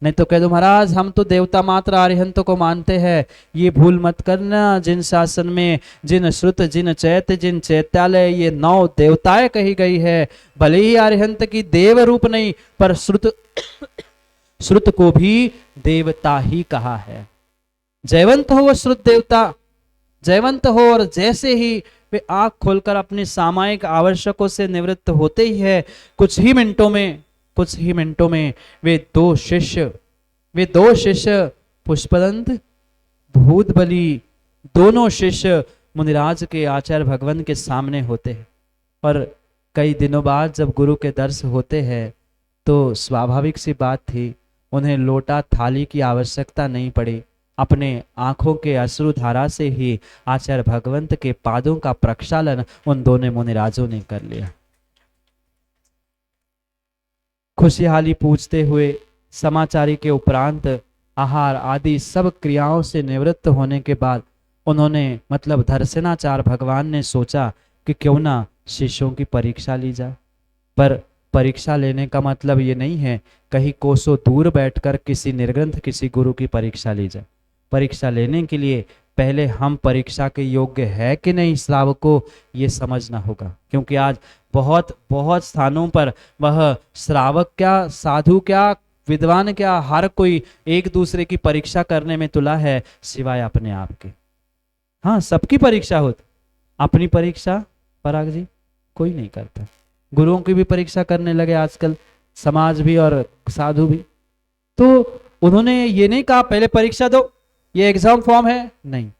नहीं तो कह दो महाराज हम तो देवता मात्र अरिहंत को मानते हैं। ये भूल मत करना, जिन शासन में जिन श्रुत, जिन चैत्य, जिन चैत्यालय, ये 9 देवताएं कही गई है। भले ही अरिहंत की देव रूप नहीं, पर श्रुत को भी देवता ही कहा है। जयवंत हो वो श्रुत देवता, जयवंत हो। और जैसे ही वे आंख खोलकर अपनी सामायिक आवश्यकों से निवृत्त होते ही है, कुछ ही मिनटों में वे दो शिष्य पुष्पदंत, भूतबली, दोनों शिष्य मुनिराज के आचार्य भगवान के सामने होते हैं। और कई दिनों बाद जब गुरु के दर्श होते हैं तो स्वाभाविक सी बात थी, उन्हें लोटा थाली की आवश्यकता नहीं पड़ी। अपने आंखों के अश्रु धारा से ही आचार्य भगवंत के पादों का प्रक्षालन उन दोनों मुनिराजों ने कर लिया। खुशहाली पूछते हुए समाचारी के उपरांत आहार आदि सब क्रियाओं से निवृत्त होने के बाद उन्होंने, मतलब धरसेनाचार्य भगवान ने सोचा कि क्यों ना शिष्यों की परीक्षा ली जाए। पर परीक्षा लेने का मतलब ये नहीं है कहीं कोसों दूर बैठकर किसी निर्ग्रंथ किसी गुरु की परीक्षा ली जाए। परीक्षा लेने के लिए पहले हम परीक्षा के योग्य है कि नहीं श्रावक को ये समझना होगा, क्योंकि आज बहुत स्थानों पर वह श्रावक क्या, साधु क्या, विद्वान क्या, हर कोई एक दूसरे की परीक्षा करने में तुला है, सिवाय अपने आप के। हाँ, सबकी परीक्षा होती, अपनी परीक्षा पराग जी कोई नहीं करता। गुरुओं की भी परीक्षा करने लगे आजकल समाज भी और साधु भी। तो उन्होंने ये नहीं कहा पहले परीक्षा दो, ये एग्जाम फॉर्म है, नहीं,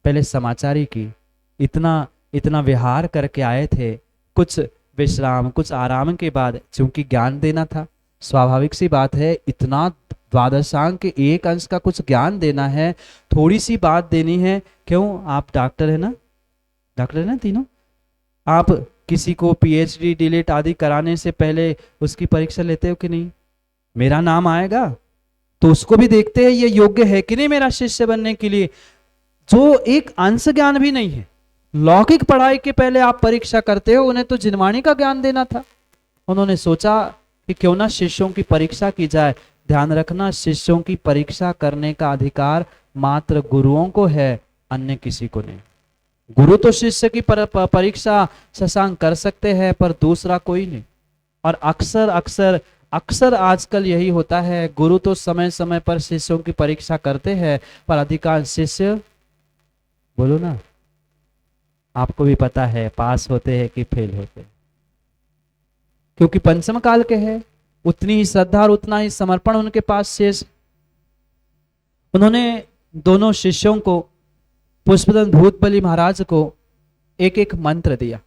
पहले समाचारी की। इतना विहार करके आए थे, कुछ विश्राम, कुछ आराम के बाद चूंकि ज्ञान देना था, स्वाभाविक सी बात है, इतना द्वादशांक के एक अंश का कुछ ज्ञान देना है, थोड़ी सी बात देनी है। क्यों, आप डॉक्टर है ना तीनों, आप किसी को पीएचडी डीलिट आदि कराने से पहले उसकी परीक्षा लेते हो कि नहीं? मेरा नाम आएगा तो उसको भी देखते हैं ये योग्य है कि नहीं मेरा शिष्य बनने के लिए। जो एक अंश ज्ञान भी नहीं है, लौकिक पढ़ाई के पहले आप परीक्षा करते हो, उन्हें तो जिनवाणी का ज्ञान देना था। उन्होंने सोचा कि क्यों ना शिष्यों की परीक्षा की जाए। ध्यान रखना, शिष्यों की परीक्षा करने का अधिकार मात्र गुरुओं को है, अन्य किसी को नहीं। गुरु तो शिष्य की परीक्षा शशांक कर सकते हैं, पर दूसरा कोई नहीं। और अक्सर आजकल यही होता है, गुरु तो समय समय पर शिष्यों की परीक्षा करते हैं, पर अधिकांश शिष्य, बोलो ना, आपको भी पता है पास होते हैं कि फेल होते हैं, क्योंकि पंचम काल के हैं, उतनी ही श्रद्धा और उतना ही समर्पण उनके पास शेष। उन्होंने दोनों शिष्यों को, पुष्पदंत भूतबली महाराज को एक एक मंत्र दिया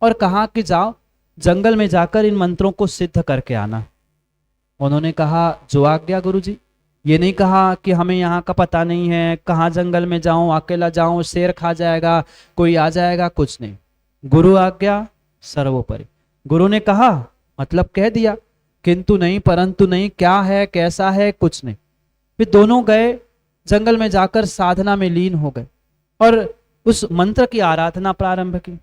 और कहा कि जाओ जंगल में जाकर इन मंत्रों को सिद्ध करके आना। उन्होंने कहा जो आज्ञा गुरुजी। ये नहीं कहा कि हमें यहाँ का पता नहीं है, कहाँ जंगल में जाऊं, अकेला जाऊं, शेर खा जाएगा, कोई आ जाएगा, कुछ नहीं। गुरु आज्ञा सर्वोपरि। गुरु ने कहा मतलब कह दिया, किंतु नहीं परंतु नहीं, क्या है कैसा है कुछ नहीं। फिर दोनों गए जंगल में, जाकर साधना में लीन हो गए और उस मंत्र की आराधना प्रारंभ की।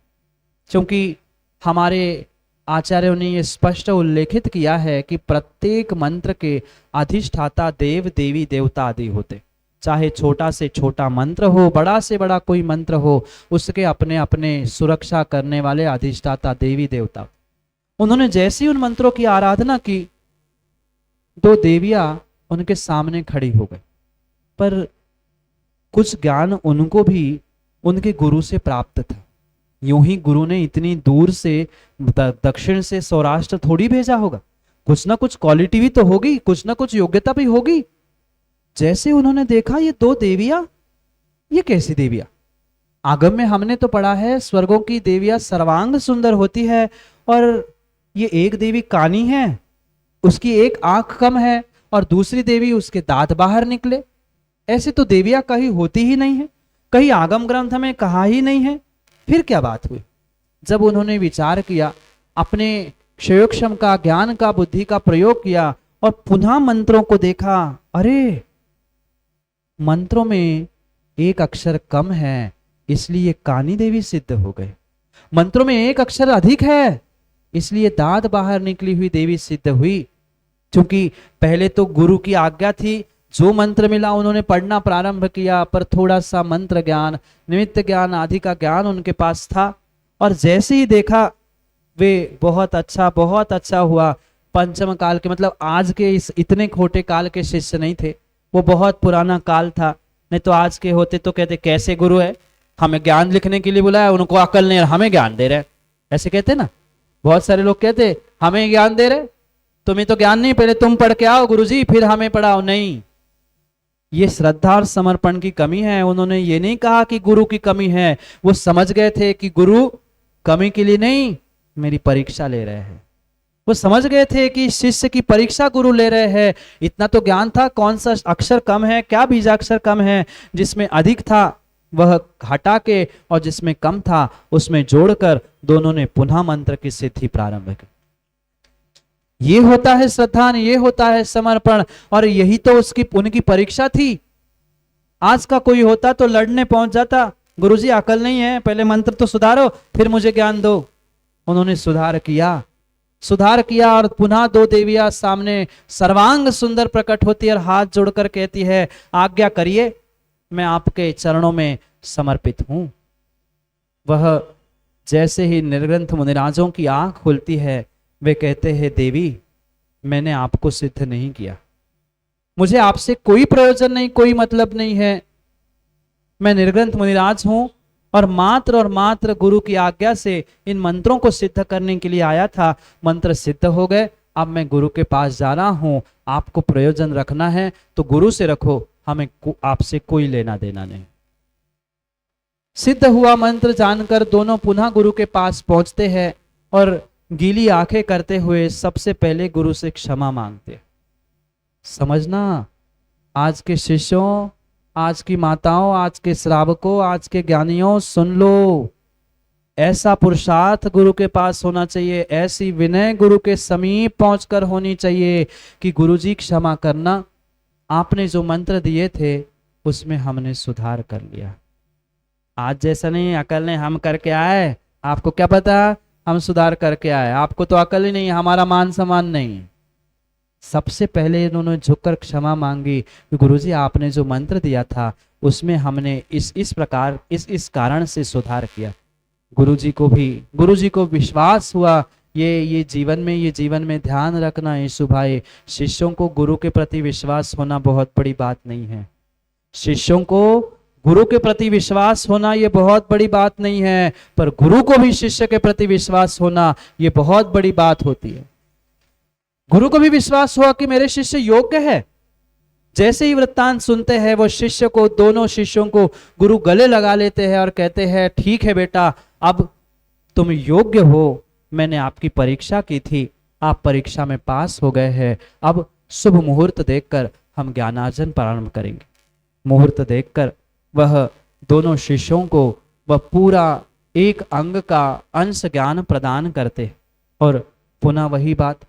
क्योंकि हमारे आचार्यों ने यह स्पष्ट उल्लेखित किया है कि प्रत्येक मंत्र के अधिष्ठाता देव देवी देवता आदि होते। चाहे छोटा से छोटा मंत्र हो, बड़ा से बड़ा कोई मंत्र हो, उसके अपने अपने सुरक्षा करने वाले अधिष्ठाता देवी देवता। उन्होंने जैसे ही उन मंत्रों की आराधना की, दो देवियां उनके सामने खड़ी हो गई। पर कुछ ज्ञान उनको भी उनके गुरु से प्राप्त था। यूं ही गुरु ने इतनी दूर से दक्षिण से सौराष्ट्र थोड़ी भेजा होगा, कुछ ना कुछ क्वालिटी भी तो होगी, कुछ ना कुछ योग्यता भी होगी। जैसे उन्होंने देखा ये दो देवियां, ये कैसी देवियां? आगम में हमने तो पढ़ा है स्वर्गों की देवियां सर्वांग सुंदर होती है, और ये एक देवी कानी है, उसकी एक आंख कम है, और दूसरी देवी उसके दांत बाहर निकले। ऐसे तो देवियां कहीं होती ही नहीं है, कहीं आगम ग्रंथ में कहा ही नहीं है। फिर क्या बात हुई? जब उन्होंने विचार किया, अपने क्षयोक्षम का, ज्ञान का, बुद्धि का प्रयोग किया और पुनः मंत्रों को देखा, अरे मंत्रों में एक अक्षर कम है, इसलिए कानी देवी सिद्ध हो गए। मंत्रों में एक अक्षर अधिक है, इसलिए दांत बाहर निकली हुई देवी सिद्ध हुई। क्योंकि पहले तो गुरु की आज्ञा थी, जो मंत्र मिला उन्होंने पढ़ना प्रारंभ किया, पर थोड़ा सा मंत्र ज्ञान, निमित्त ज्ञान आदि का ज्ञान उनके पास था। और जैसे ही देखा वे बहुत अच्छा हुआ। पंचम काल के, मतलब आज के इस इतने खोटे काल के शिष्य नहीं थे, वो बहुत पुराना काल था। नहीं तो आज के होते तो कहते कैसे गुरु है, हमें ज्ञान लिखने के लिए बुलाया, उनको अकल नहीं, हमें ज्ञान दे रहे, ऐसे कहते ना। बहुत सारे लोग कहते हमें ज्ञान दे रहे, तुम्हें तो ज्ञान नहीं, पहले तुम पढ़ के आओ गुरुजी, फिर हमें पढ़ाओ। नहीं, ये श्रद्धा और समर्पण की कमी है। उन्होंने ये नहीं कहा कि गुरु की कमी है, वो समझ गए थे कि गुरु कमी के लिए नहीं, मेरी परीक्षा ले रहे हैं। वो समझ गए थे कि शिष्य की परीक्षा गुरु ले रहे हैं। इतना तो ज्ञान था, कौन सा अक्षर कम है, क्या बीजाक्षर कम है, जिसमें अधिक था वह हटा के और जिसमें कम था उसमें जोड़कर दोनों ने पुनः मंत्र की सिद्धि प्रारंभ की। ये होता है श्रद्धा, ये होता है समर्पण, और यही तो उनकी परीक्षा थी। आज का कोई होता तो लड़ने पहुंच जाता, गुरुजी अकल नहीं है, पहले मंत्र तो सुधारो फिर मुझे ज्ञान दो। उन्होंने सुधार किया और पुनः दो देवियां सामने सर्वांग सुंदर प्रकट होती है और हाथ जोड़कर कहती है, आज्ञा करिए, मैं आपके चरणों में समर्पित हूं। वह जैसे ही निर्ग्रंथ मुनिराजों की आंख खुलती है, वे कहते हैं, देवी मैंने आपको सिद्ध नहीं किया, मुझे आपसे कोई प्रयोजन नहीं, कोई मतलब नहीं है। मैं निर्ग्रंथ मुनिराज हूं और मात्र गुरु की आज्ञा से इन मंत्रों को सिद्ध करने के लिए आया था। मंत्र सिद्ध हो गए, अब मैं गुरु के पास जा रहा हूं। आपको प्रयोजन रखना है तो गुरु से रखो, हमें आपसे कोई लेना देना नहीं। सिद्ध हुआ मंत्र जानकर दोनों पुनः गुरु के पास पहुंचते हैं और गीली आंखें करते हुए सबसे पहले गुरु से क्षमा मांगते। समझना, आज के शिष्यों, आज की माताओं, आज के श्रावकों, आज के ज्ञानियों, सुन लो, ऐसा पुरुषार्थ गुरु के पास होना चाहिए, ऐसी विनय गुरु के समीप पहुंचकर होनी चाहिए कि गुरुजी क्षमा करना, आपने जो मंत्र दिए थे उसमें हमने सुधार कर लिया। आज जैसा नहीं, अकल ने हम करके आए, आपको क्या पता हम सुधार करके आए, आपको तो अकल ही नहीं, हमारा मान सम्मान नहीं। सबसे पहले इन्होंने झुककर क्षमा मांगी कि गुरुजी आपने जो मंत्र दिया था उसमें हमने इस प्रकार इस कारण से सुधार किया। गुरुजी को विश्वास हुआ। ये जीवन में ध्यान रखना यीशु भाई, शिष्यों को गुरु के प्रति विश्वास होना बहुत बड़ी बात नहीं है। शिष्यों को गुरु के प्रति विश्वास होना ये बहुत बड़ी बात नहीं है, पर गुरु को भी शिष्य के प्रति विश्वास होना ये बहुत बड़ी बात होती है। गुरु को भी विश्वास हुआ कि मेरे शिष्य योग्य है। जैसे ही वृत्तांत सुनते हैं वो शिष्य को, दोनों शिष्यों को गुरु गले लगा लेते हैं और कहते हैं, ठीक है बेटा, अब तुम योग्य हो, मैंने आपकी परीक्षा की थी, आप परीक्षा में पास हो गए हैं, अब शुभ मुहूर्त देखकर हम ज्ञानार्जन प्रारंभ करेंगे। मुहूर्त देखकर वह दोनों शिष्यों को वह पूरा एक अंग का अंश ज्ञान प्रदान करते। और पुनः वही बात,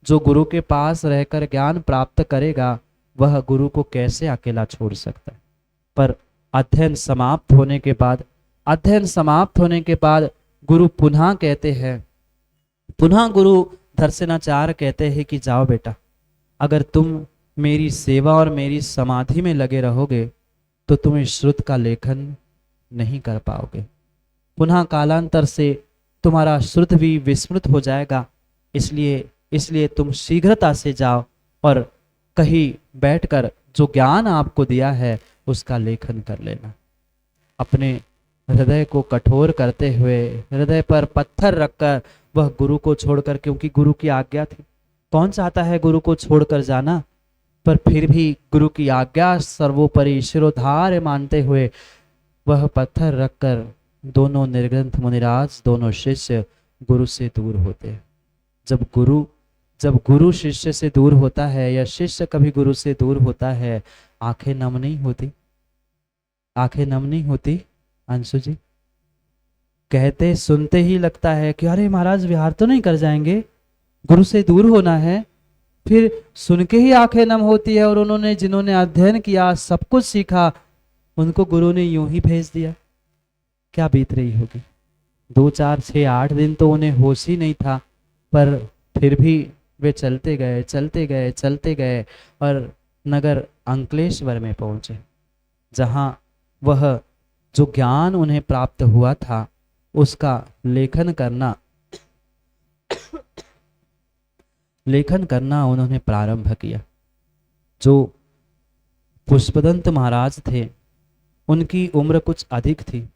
जो गुरु के पास रहकर ज्ञान प्राप्त करेगा वह गुरु को कैसे अकेला छोड़ सकता है। पर अध्ययन समाप्त होने के बाद गुरु पुनः कहते हैं, पुनः गुरु दर्शनाचार्य कहते हैं कि जाओ बेटा, अगर तुम मेरी सेवा और मेरी समाधि में लगे रहोगे तो तुम इस श्रुत का लेखन नहीं कर पाओगे। पुनः कालांतर से तुम्हारा श्रुत भी विस्मृत हो जाएगा। इसलिए तुम शीघ्रता से जाओ और कहीं बैठकर जो ज्ञान आपको दिया है उसका लेखन कर लेना। अपने हृदय को कठोर करते हुए, हृदय पर पत्थर रखकर वह गुरु को छोड़कर, क्योंकि गुरु की आज्ञा थी, कौन चाहता है गुरु को छोड़कर जाना, पर फिर भी गुरु की आज्ञा सर्वोपरि शिरोधार्य मानते हुए वह पत्थर रखकर दोनों निर्ग्रंथ मुनिराज, दोनों शिष्य गुरु से दूर होते। जब गुरु शिष्य से दूर होता है या शिष्य कभी गुरु से दूर होता है, आंखें नम नहीं होती अंशु जी? कहते सुनते ही लगता है कि अरे महाराज विहार तो नहीं कर जाएंगे, गुरु से दूर होना है। फिर सुन के ही आंखें नम होती है। और जिन्होंने अध्ययन किया, सब कुछ सीखा, उनको गुरु ने यूं ही भेज दिया, क्या बीत रही होगी। 2, 4, 6, 8 दिन तो उन्हें होश ही नहीं था, पर फिर भी वे चलते गए और नगर अंकलेश्वर में पहुंचे, जहां वह जो ज्ञान उन्हें प्राप्त हुआ था उसका लेखन करना उन्होंने प्रारंभ किया। जो पुष्पदंत महाराज थे उनकी उम्र कुछ अधिक थी,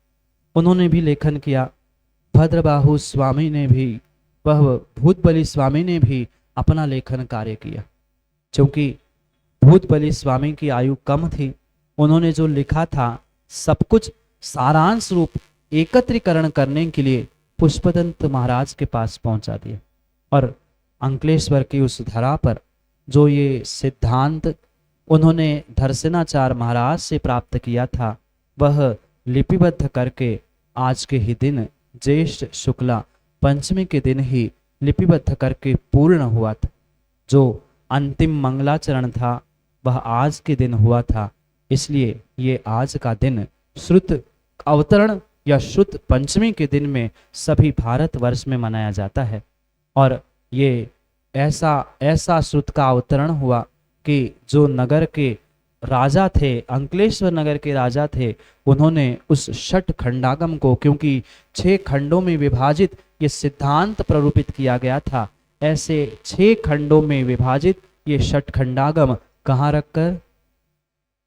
उन्होंने भी लेखन किया। भद्रबाहु स्वामी ने भी, वह भूतबली स्वामी ने भी अपना लेखन कार्य किया। क्योंकि भूतबली स्वामी की आयु कम थी, उन्होंने जो लिखा था सब कुछ सारांश रूप एकत्रीकरण करने के लिए पुष्पदंत महाराज के पास पहुंचा दिया। और अंकलेश्वर की उस धरा पर जो ये सिद्धांत उन्होंने दर्शनाचार्य महाराज से प्राप्त किया था, वह लिपिबद्ध करके आज के ही दिन ज्येष्ठ शुक्ला पंचमी के दिन ही लिपिबद्ध करके पूर्ण हुआ था। जो अंतिम मंगलाचरण था वह आज के दिन हुआ था। इसलिए ये आज का दिन श्रुत अवतरण या श्रुत पंचमी के दिन में सभी भारतवर्ष में मनाया जाता है। और ये ऐसा श्रुत का अवतरण हुआ कि जो नगर के राजा थे, अंकलेश्वर नगर के राजा थे, उन्होंने उस षट खंडागम को, क्योंकि 6 खंडों में विभाजित ये सिद्धांत प्ररूपित किया गया था, ऐसे 6 खंडों में विभाजित ये षट खंडागम कहाँ रखकर,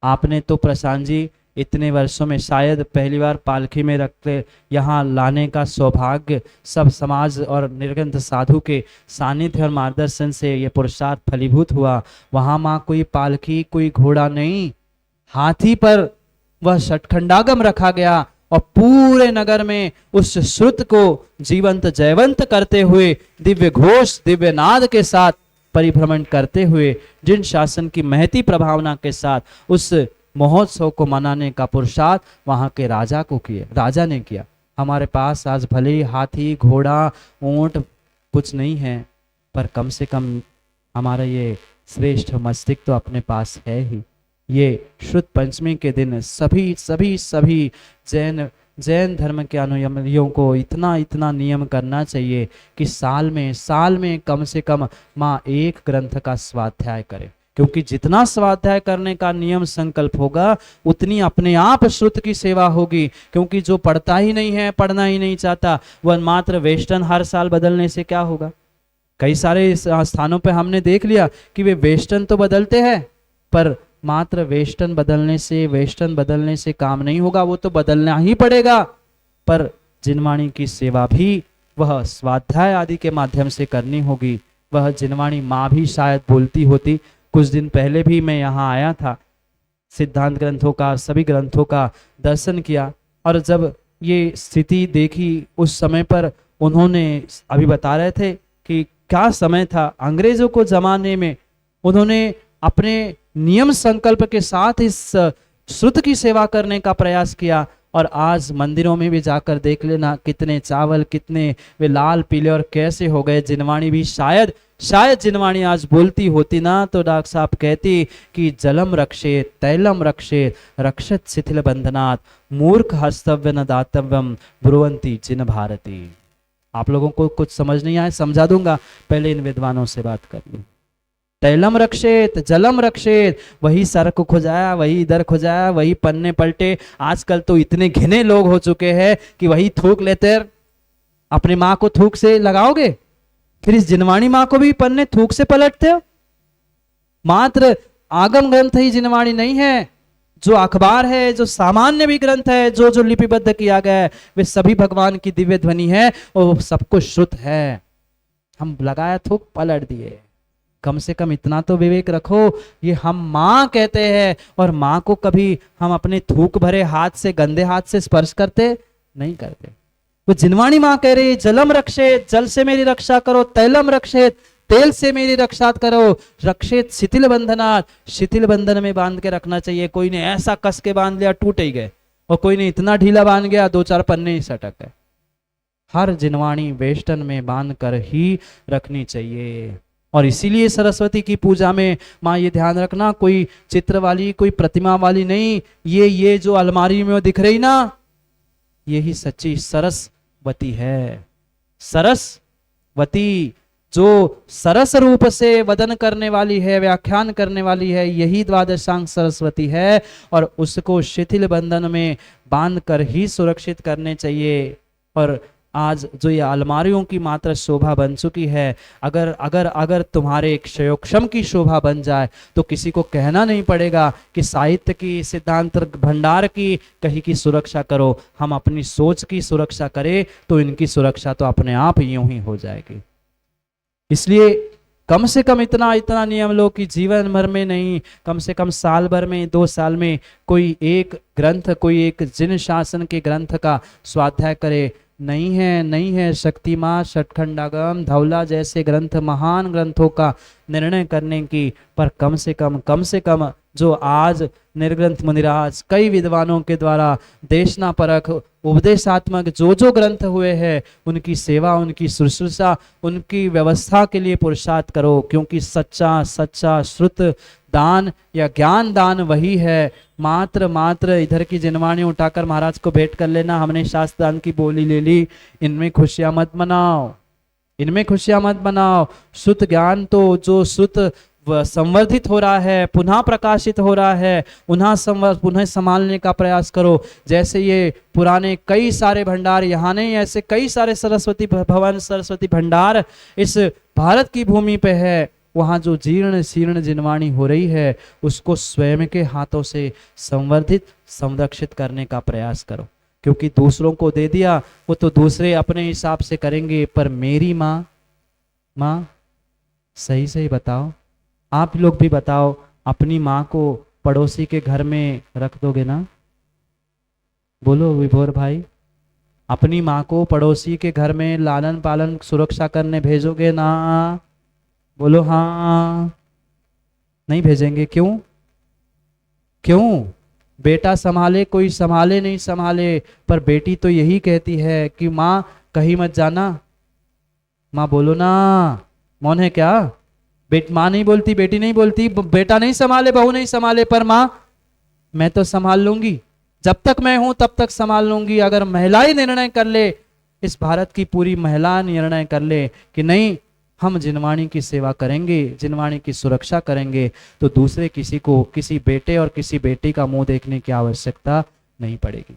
आपने तो प्रशांत जी इतने वर्षों में शायद पहली बार पालकी में रखते यहाँ लाने का सौभाग्य सब समाज और निर्गंध साधु के सानिध्य और मार्गदर्शन से ये पुरुषार्थ फलीभूत हुआ। वहां माँ कोई पालकी, कोई घोड़ा नहीं, हाथी पर वह षटखंडागम रखा गया और पूरे नगर में उस श्रुत को जीवंत जयवंत करते हुए दिव्य घोष, दिव्य नाद के साथ परिभ्रमण करते हुए जिन शासन की महती प्रभावना के साथ उस महोत्सव को मनाने का पुरुषार्थ वहां के राजा ने किया। हमारे पास आज भले ही हाथी, घोड़ा, ऊंट कुछ नहीं है, पर कम से कम हमारा ये श्रेष्ठ मस्तिष्क तो अपने पास है ही। ये श्रुत पंचमी के दिन सभी जैन धर्म के अनुयायियों को इतना नियम करना चाहिए कि साल में कम से कम माँ एक ग्रंथ का स्वाध्याय करे। क्योंकि जितना स्वाध्याय करने का नियम संकल्प होगा उतनी अपने आप श्रुत की सेवा होगी। क्योंकि जो पढ़ता ही नहीं है, पढ़ना ही नहीं चाहता, वह मात्र वेस्टर्न हर साल बदलने से क्या होगा। कई सारे स्थानों पे हमने देख लिया कि वे वेस्टर्न तो बदलते हैं, पर मात्र वेस्टर्न बदलने से काम नहीं होगा, वो तो बदलना ही पड़ेगा। पर जिनवाणी की सेवा भी वह स्वाध्याय आदि के माध्यम से करनी होगी। वह जिनवाणी माँ भी शायद बोलती होती। कुछ दिन पहले भी मैं यहाँ आया था, सिद्धांत ग्रंथों का, सभी ग्रंथों का दर्शन किया, और जब ये स्थिति देखी उस समय पर उन्होंने अभी बता रहे थे कि क्या समय था। अंग्रेजों को जमाने में उन्होंने अपने नियम संकल्प के साथ इस श्रुत की सेवा करने का प्रयास किया, और आज मंदिरों में भी जाकर देख लेना कितने चावल, कितने वे लाल पीले और कैसे हो गए। जिनवाणी भी शायद जिनवाणी आज बोलती होती ना तो डॉक्टर साहब कहती कि जलम रक्षेत तैलम रक्षेत रक्षत शिथिल बंधनात् मूर्ख हस्तव्य न दातव्यम ब्रुवंती जिन भारती। आप लोगों को कुछ समझ नहीं आए, समझा दूंगा, पहले इन विद्वानों से बात कर लूं। तैलम रक्षेत जलम रक्षेत, वही सर को खुजाया, वही इधर खुजाया, वही पन्ने पलटे। आजकल तो इतने घिने लोग हो चुके हैं कि वही थूक लेते। अपनी माँ को थूक से लगाओगे, फिर इस जिनवाणी माँ को भी पन्ने थूक से पलटते हो। मात्र आगम ग्रंथ ही जिनवाणी नहीं है, जो अखबार है, जो सामान्य भी ग्रंथ है, जो जो लिपिबद्ध किया गया है, वे सभी भगवान की दिव्य ध्वनि है और सब कुछ श्रुत है। हम लगाया थूक पलट दिए। कम से कम इतना तो विवेक रखो, ये हम माँ कहते हैं और माँ को कभी हम अपने थूक भरे हाथ से, गंदे हाथ से स्पर्श करते नहीं करते। वो जिनवाणी माँ कह रही जलम रक्षेत, जल से मेरी रक्षा करो, तैलम रक्षेत, तेल से मेरी रक्षा करो, रक्षेत शिथिल बंधनात्, शिथिल बंधन में बांध के रखना चाहिए। कोई ने ऐसा कस के बांध लिया टूट ही गए, और कोई ने इतना ढीला बांध गया 2-4 पन्ने ही सटक गए। हर जिनवाणी वेष्टन में बांध कर ही रखनी चाहिए। और इसीलिए सरस्वती की पूजा में माँ ये ध्यान रखना, कोई चित्र वाली, कोई प्रतिमा वाली नहीं, ये जो अलमारी में दिख रही ना, यही सच्ची सरस्वती है। सरस्वती जो सरस रूप से वदन करने वाली है, व्याख्यान करने वाली है, यही द्वादशांग सरस्वती है। और उसको शिथिल बंधन में बांध कर ही सुरक्षित करने चाहिए। और आज जो ये अलमारियों की मात्र शोभा बन चुकी है, अगर तुम्हारे क्षयोक्षम की शोभा बन जाए तो किसी को कहना नहीं पड़ेगा कि साहित्य की, सिद्धांत भंडार की कहीं की सुरक्षा करो। हम अपनी सोच की सुरक्षा करें तो इनकी सुरक्षा तो अपने आप यूं ही हो जाएगी। इसलिए कम से कम इतना नियम लो कि जीवन भर में नहीं, कम से कम साल भर में, 2 साल में कोई एक ग्रंथ, कोई एक जिन शासन के ग्रंथ का स्वाध्याय करे। नहीं है शक्तिमाँ, षटखंडागम, धौला जैसे ग्रंथ महान ग्रंथों का निर्णय करने की, पर कम से कम जो आज निर्ग्रंथ मुनिराज कई विद्वानों के द्वारा देशना परख उपदेशात्मक जो ग्रंथ हुए हैं, उनकी सेवा, उनकी शुश्रूषा, उनकी व्यवस्था के लिए पुरुषार्थ करो। क्योंकि सच्चा श्रुत दान या ज्ञान दान वही है। मात्र इधर की जिनवाणी उठाकर महाराज को भेंट कर लेना, हमने शास्त्र दान की बोली ले ली, इनमें खुशियां मत बनाओ। श्रुत ज्ञान तो जो श्रुत संवर्धित हो रहा है, पुनः प्रकाशित हो रहा है, पुनः संभालने का प्रयास करो। जैसे ये पुराने कई सारे भंडार, यहाँ नहीं, ऐसे कई सारे सरस्वती भवन, सरस्वती भंडार इस भारत की भूमि पे है। वहाँ जो जीर्ण शीर्ण जिनवाणी हो रही है, उसको स्वयं के हाथों से संवर्धित, संरक्षित करने का प्रयास करो। क्योंकि दूसरों को दे दिया, वो तो दूसरे अपने हिसाब से करेंगे, पर मेरी माँ सही बताओ, आप लोग भी बताओ, अपनी माँ को पड़ोसी के घर में रख दोगे ना? बोलो विभोर भाई, अपनी माँ को पड़ोसी के घर में लालन पालन सुरक्षा करने भेजोगे ना? बोलो हाँ। नहीं भेजेंगे, क्यों? बेटा संभाले, कोई संभाले नहीं संभाले, पर बेटी तो यही कहती है कि माँ कहीं मत जाना। माँ बोलो ना, मौन है क्या? माँ नहीं बोलती, बेटी नहीं बोलती, बेटा नहीं संभाले, बहू नहीं संभाले, पर माँ मैं तो संभाल लूंगी, जब तक मैं हूं तब तक संभाल लूंगी। अगर महिला ही निर्णय कर ले, इस भारत की पूरी महिला निर्णय कर ले कि नहीं, हम जिनवाणी की सेवा करेंगे, जिनवाणी की सुरक्षा करेंगे, तो दूसरे किसी को, किसी बेटे और किसी बेटी का मुंह देखने की आवश्यकता नहीं पड़ेगी।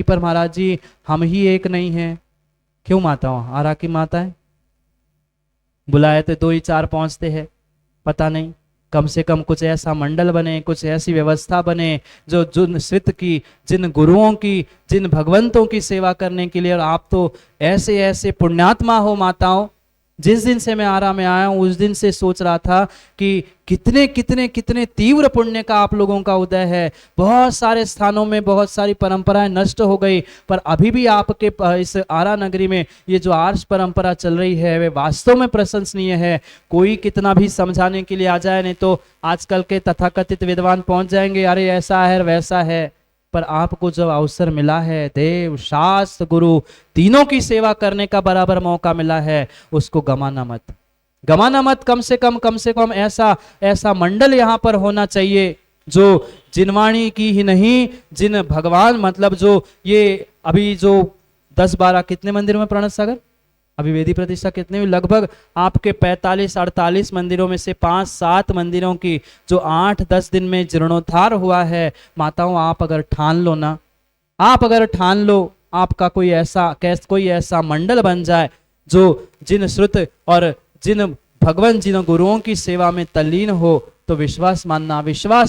पर महाराज जी, हम ही एक नहीं हैं। क्यों माताओं, आरा की माता है, बुलाए तो 2 ही 4 पहुंचते हैं, पता नहीं। कम से कम कुछ ऐसा मंडल बने, कुछ ऐसी व्यवस्था बने जो जिन श्रुत की, जिन गुरुओं की, जिन भगवंतों की सेवा करने के लिए। और आप तो ऐसे पुण्यात्मा हो माताओं, जिस दिन से मैं आरा में आया हूं उस दिन से सोच रहा था कि कितने कितने कितने तीव्र पुण्य का आप लोगों का उदय है। बहुत सारे स्थानों में बहुत सारी परंपराएं नष्ट हो गई, पर अभी भी आपके इस आरा नगरी में ये जो आर्ष परंपरा चल रही है वे वास्तव में प्रशंसनीय है। कोई कितना भी समझाने के लिए आ जाए, नहीं तो आजकल के तथाकथित विद्वान पहुंच जाएंगे, अरे ऐसा है वैसा है। पर आपको जब अवसर मिला है, देव शास्त्र गुरु तीनों की सेवा करने का बराबर मौका मिला है, उसको गमाना मत, गमाना मत। कम से कम ऐसा मंडल यहाँ पर होना चाहिए जो जिनवाणी की ही नहीं, जिन भगवान मतलब जो ये अभी जो 10-12 कितने मंदिर में प्रणत सागर अभी वेदी प्रतिष्ठा कितने हुई, लगभग आपके 45-48 मंदिरों में से 5-7 मंदिरों की जो 8-10 दिन में जीर्णोद्धार हुआ है। माताओं, आप अगर ठान लो ना, आप अगर ठान लो, आपका कोई ऐसा मंडल बन जाए जो जिन श्रुत और जिन भगवान जिन गुरुओं की सेवा में तल्लीन हो, तो विश्वास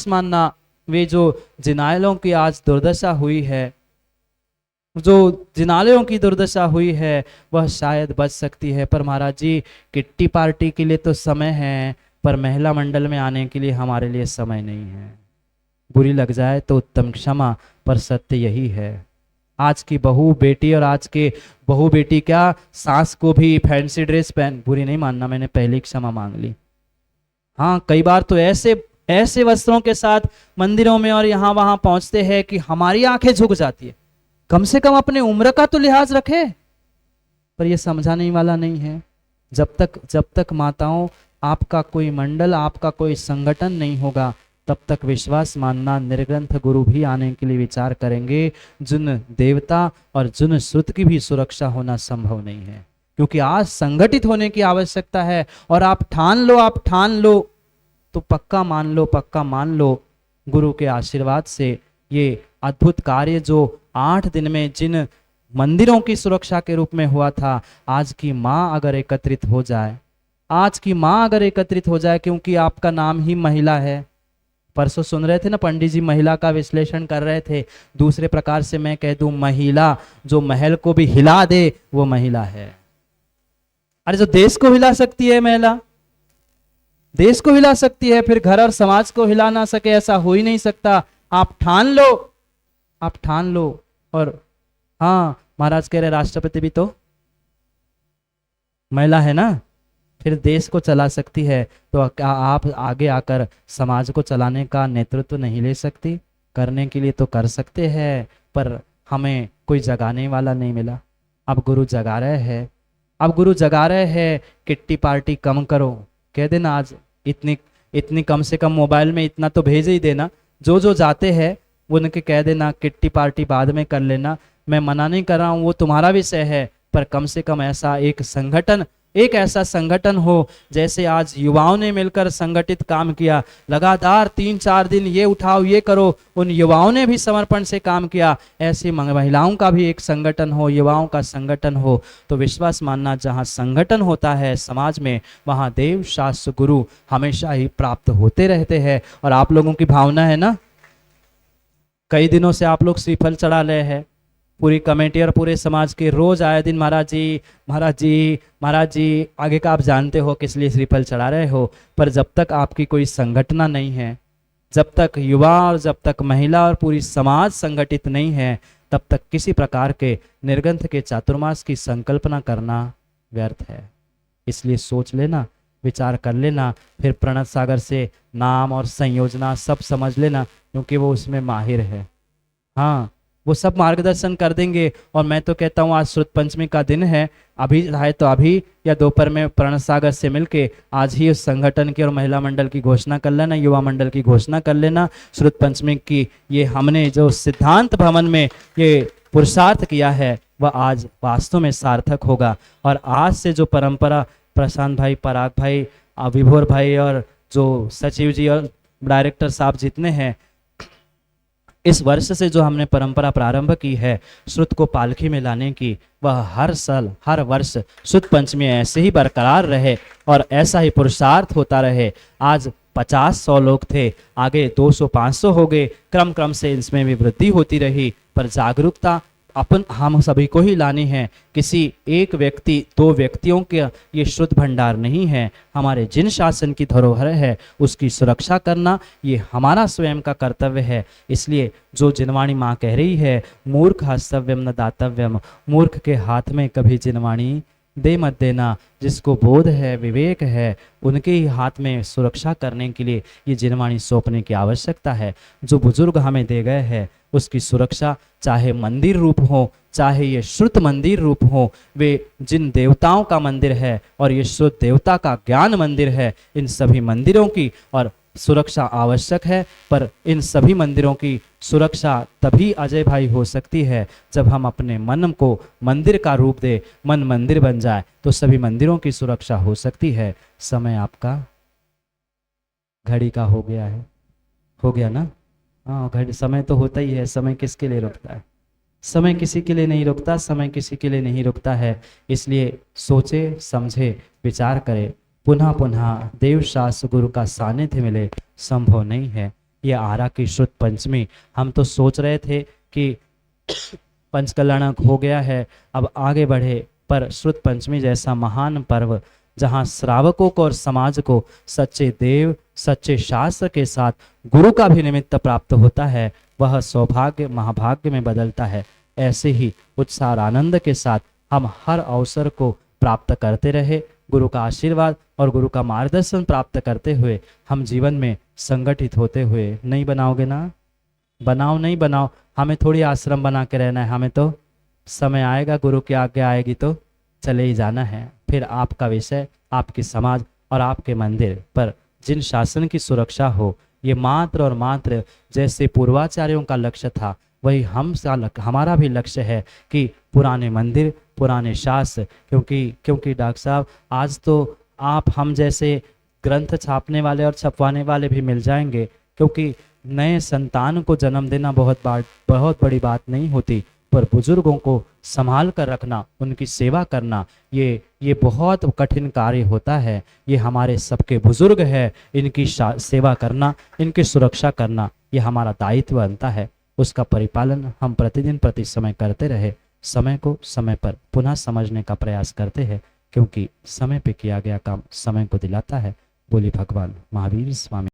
मानना वे जो जिनालयों की आज दुर्दशा हुई है, जो जिनालयों की दुर्दशा हुई है, वह शायद बच सकती है। पर महाराज जी, किट्टी पार्टी के लिए तो समय है, पर महिला मंडल में आने के लिए हमारे लिए समय नहीं है। बुरी लग जाए तो उत्तम क्षमा, पर सत्य यही है। आज की बहू बेटी और आज के बहू बेटी क्या, सास को भी फैंसी ड्रेस पहन, बुरी नहीं मानना, मैंने पहले क्षमा मांग ली। हाँ, कई बार तो ऐसे वस्त्रों के साथ मंदिरों में और यहाँ वहां पहुंचते हैं कि हमारी आंखें झुक जाती है। कम से कम अपने उम्र का तो लिहाज रखे, पर यह समझाने वाला नहीं है। जब तक माताओं आपका कोई मंडल, आपका कोई संगठन नहीं होगा, तब तक विश्वास मानना निर्ग्रंथ गुरु भी आने के लिए विचार करेंगे। जिन देवता और जिन श्रुत की भी सुरक्षा होना संभव नहीं है, क्योंकि आज संगठित होने की आवश्यकता है। और आप ठान लो तो पक्का मान लो गुरु के आशीर्वाद से ये अद्भुत कार्य जो 8 दिन में जिन मंदिरों की सुरक्षा के रूप में हुआ था, आज की माँ अगर एकत्रित हो जाए, क्योंकि आपका नाम ही महिला है। परसों सुन रहे थे ना, पंडित जी महिला का विश्लेषण कर रहे थे। दूसरे प्रकार से मैं कह दूं, महिला जो महल को भी हिला दे वो महिला है। अरे जो देश को हिला सकती है महिला, देश को हिला सकती है, फिर घर और समाज को हिला ना सके, ऐसा हो ही नहीं सकता। आप ठान लो। और हाँ, महाराज कह रहे राष्ट्रपति भी तो महिला है ना, फिर देश को चला सकती है, तो क्या आप आगे आकर समाज को चलाने का नेतृत्व नहीं ले सकती? करने के लिए तो कर सकते हैं, पर हमें कोई जगाने वाला नहीं मिला। अब गुरु जगा रहे हैं, किट्टी पार्टी कम करो, कह देना आज इतनी कम से कम मोबाइल में इतना तो भेज ही देना। जो जाते हैं उनके कह देना किट्टी पार्टी बाद में कर लेना। मैं मना नहीं कर रहा हूँ, वो तुम्हारा विषय है, पर कम से कम एक ऐसा संगठन हो जैसे आज युवाओं ने मिलकर संगठित काम किया। लगातार 3-4 दिन ये उठाओ ये करो, उन युवाओं ने भी समर्पण से काम किया। ऐसे महिलाओं का भी एक संगठन हो, युवाओं का संगठन हो, तो विश्वास मानना जहाँ संगठन होता है समाज में, वहाँ देव शास्त्र गुरु हमेशा ही प्राप्त होते रहते हैं। और आप लोगों की भावना है ना, कई दिनों से आप लोग श्रीफल चढ़ा रहे हैं, पूरी कमेटी और पूरे समाज के रोज आए दिन महाराज जी आगे का आप जानते हो किस लिए श्रीफल चढ़ा रहे हो। पर जब तक आपकी कोई संगठना नहीं है, जब तक युवा और जब तक महिला और पूरी समाज संगठित नहीं है, तब तक किसी प्रकार के निर्ग्रंथ के चातुर्मास की संकल्पना करना व्यर्थ है। इसलिए सोच लेना, विचार कर लेना, फिर प्रणत सागर से नाम और संयोजना सब समझ लेना, क्योंकि वो उसमें माहिर है। हाँ, वो सब मार्गदर्शन कर देंगे। और मैं तो कहता हूँ आज श्रुत पंचमी का दिन है, अभी है तो अभी या दोपहर में प्रणत सागर से मिलके आज ही उस संगठन की और महिला मंडल की घोषणा कर लेना, युवा मंडल की घोषणा कर लेना। श्रुत पंचमी की ये हमने जो सिद्धांत भवन में ये पुरुषार्थ किया है वह आज वास्तव में सार्थक होगा। और आज से जो परंपरा प्रशांत भाई, पराग भाई, विभोर भाई और जो सचिव जी और डायरेक्टर साहब जितने हैं, इस वर्ष से जो हमने परंपरा प्रारंभ की है श्रुत को पालकी में लाने की, वह हर साल हर वर्ष श्रुत पंचमी ऐसे ही बरकरार रहे और ऐसा ही पुरुषार्थ होता रहे। आज 50-100 लोग थे, आगे 200-500 हो गए, क्रम से इसमें भी वृद्धि होती रही। पर जागरूकता अपन हम सभी को ही लानी है। किसी एक व्यक्ति दो व्यक्तियों के ये शुद्ध भंडार नहीं है। हमारे जिन शासन की धरोहर है उसकी सुरक्षा करना ये हमारा स्वयं का कर्तव्य है। इसलिए जो जिनवाणी माँ कह रही है, मूर्ख हस्तव्यम न दातव्यम, मूर्ख के हाथ में कभी जिनवाणी दे मत देना। जिसको बोध है, विवेक है, उनके ही हाथ में सुरक्षा करने के लिए ये जिनवाणी सौंपने की आवश्यकता है। जो बुजुर्ग हमें दे गए हैं उसकी सुरक्षा, चाहे मंदिर रूप हो, चाहे ये श्रुत मंदिर रूप हो, वे जिन देवताओं का मंदिर है और ये श्रुत देवता का ज्ञान मंदिर है, इन सभी मंदिरों की और सुरक्षा आवश्यक है। पर इन सभी मंदिरों की सुरक्षा तभी अजय भाई हो सकती है जब हम अपने मन को मंदिर का रूप दे, मन मंदिर बन जाए, तो सभी मंदिरों की सुरक्षा हो सकती है। समय आपका घड़ी का हो गया है, हो गया ना? हाँ, घड़ी समय तो होता ही है। समय किसके लिए रुकता है? समय किसी के लिए नहीं रुकता, समय किसी के लिए नहीं रुकता है। इसलिए सोचे समझे विचार करे, पुनः पुनः देव शास्त्र गुरु का सानिध्य मिले, संभव नहीं है। ये आरा की शुद्ध पंचमी, हम तो सोच रहे थे कि पंचकल्याणक हो गया है, अब आगे बढ़े, पर शुद्ध पंचमी जैसा महान पर्व जहाँ श्रावकों को और समाज को सच्चे देव, सच्चे शास्त्र के साथ गुरु का भी निमित्त प्राप्त होता है, वह सौभाग्य महाभाग्य में बदलता है। ऐसे ही उत्साह और आनंद के साथ हम हर अवसर को प्राप्त करते रहे, गुरु का आशीर्वाद और गुरु का मार्गदर्शन प्राप्त करते हुए हम जीवन में संगठित होते हुए। नहीं बनाओगे ना? बनाओ, नहीं बनाओ, हमें थोड़ी आश्रम बना के रहना है, हमें तो समय आएगा, गुरु की आज्ञा आएगी तो चले ही जाना है। फिर आपका विषय, आपकी समाज और आपके मंदिर पर जिन शासन की सुरक्षा हो, ये मात्र और मात्र जैसे पूर्वाचार्यों का लक्ष्य था, वही हमारा भी लक्ष्य है कि पुराने मंदिर, पुराने शास्त्र, क्योंकि डॉक्टर साहब आज तो आप हम जैसे ग्रंथ छापने वाले और छपवाने वाले भी मिल जाएंगे, क्योंकि नए संतान को जन्म देना बहुत बड़ी बात नहीं होती, पर बुजुर्गों को संभाल कर रखना, उनकी सेवा करना, ये बहुत कठिन कार्य होता है। ये हमारे सबके बुजुर्ग है, इनकी सेवा करना, इनकी सुरक्षा करना, ये हमारा दायित्व बनता है। उसका परिपालन हम प्रतिदिन प्रति समय करते रहे, समय को समय पर पुनः समझने का प्रयास करते हैं, क्योंकि समय पे किया गया काम समय को दिलाता है। बोली भगवान महावीर स्वामी।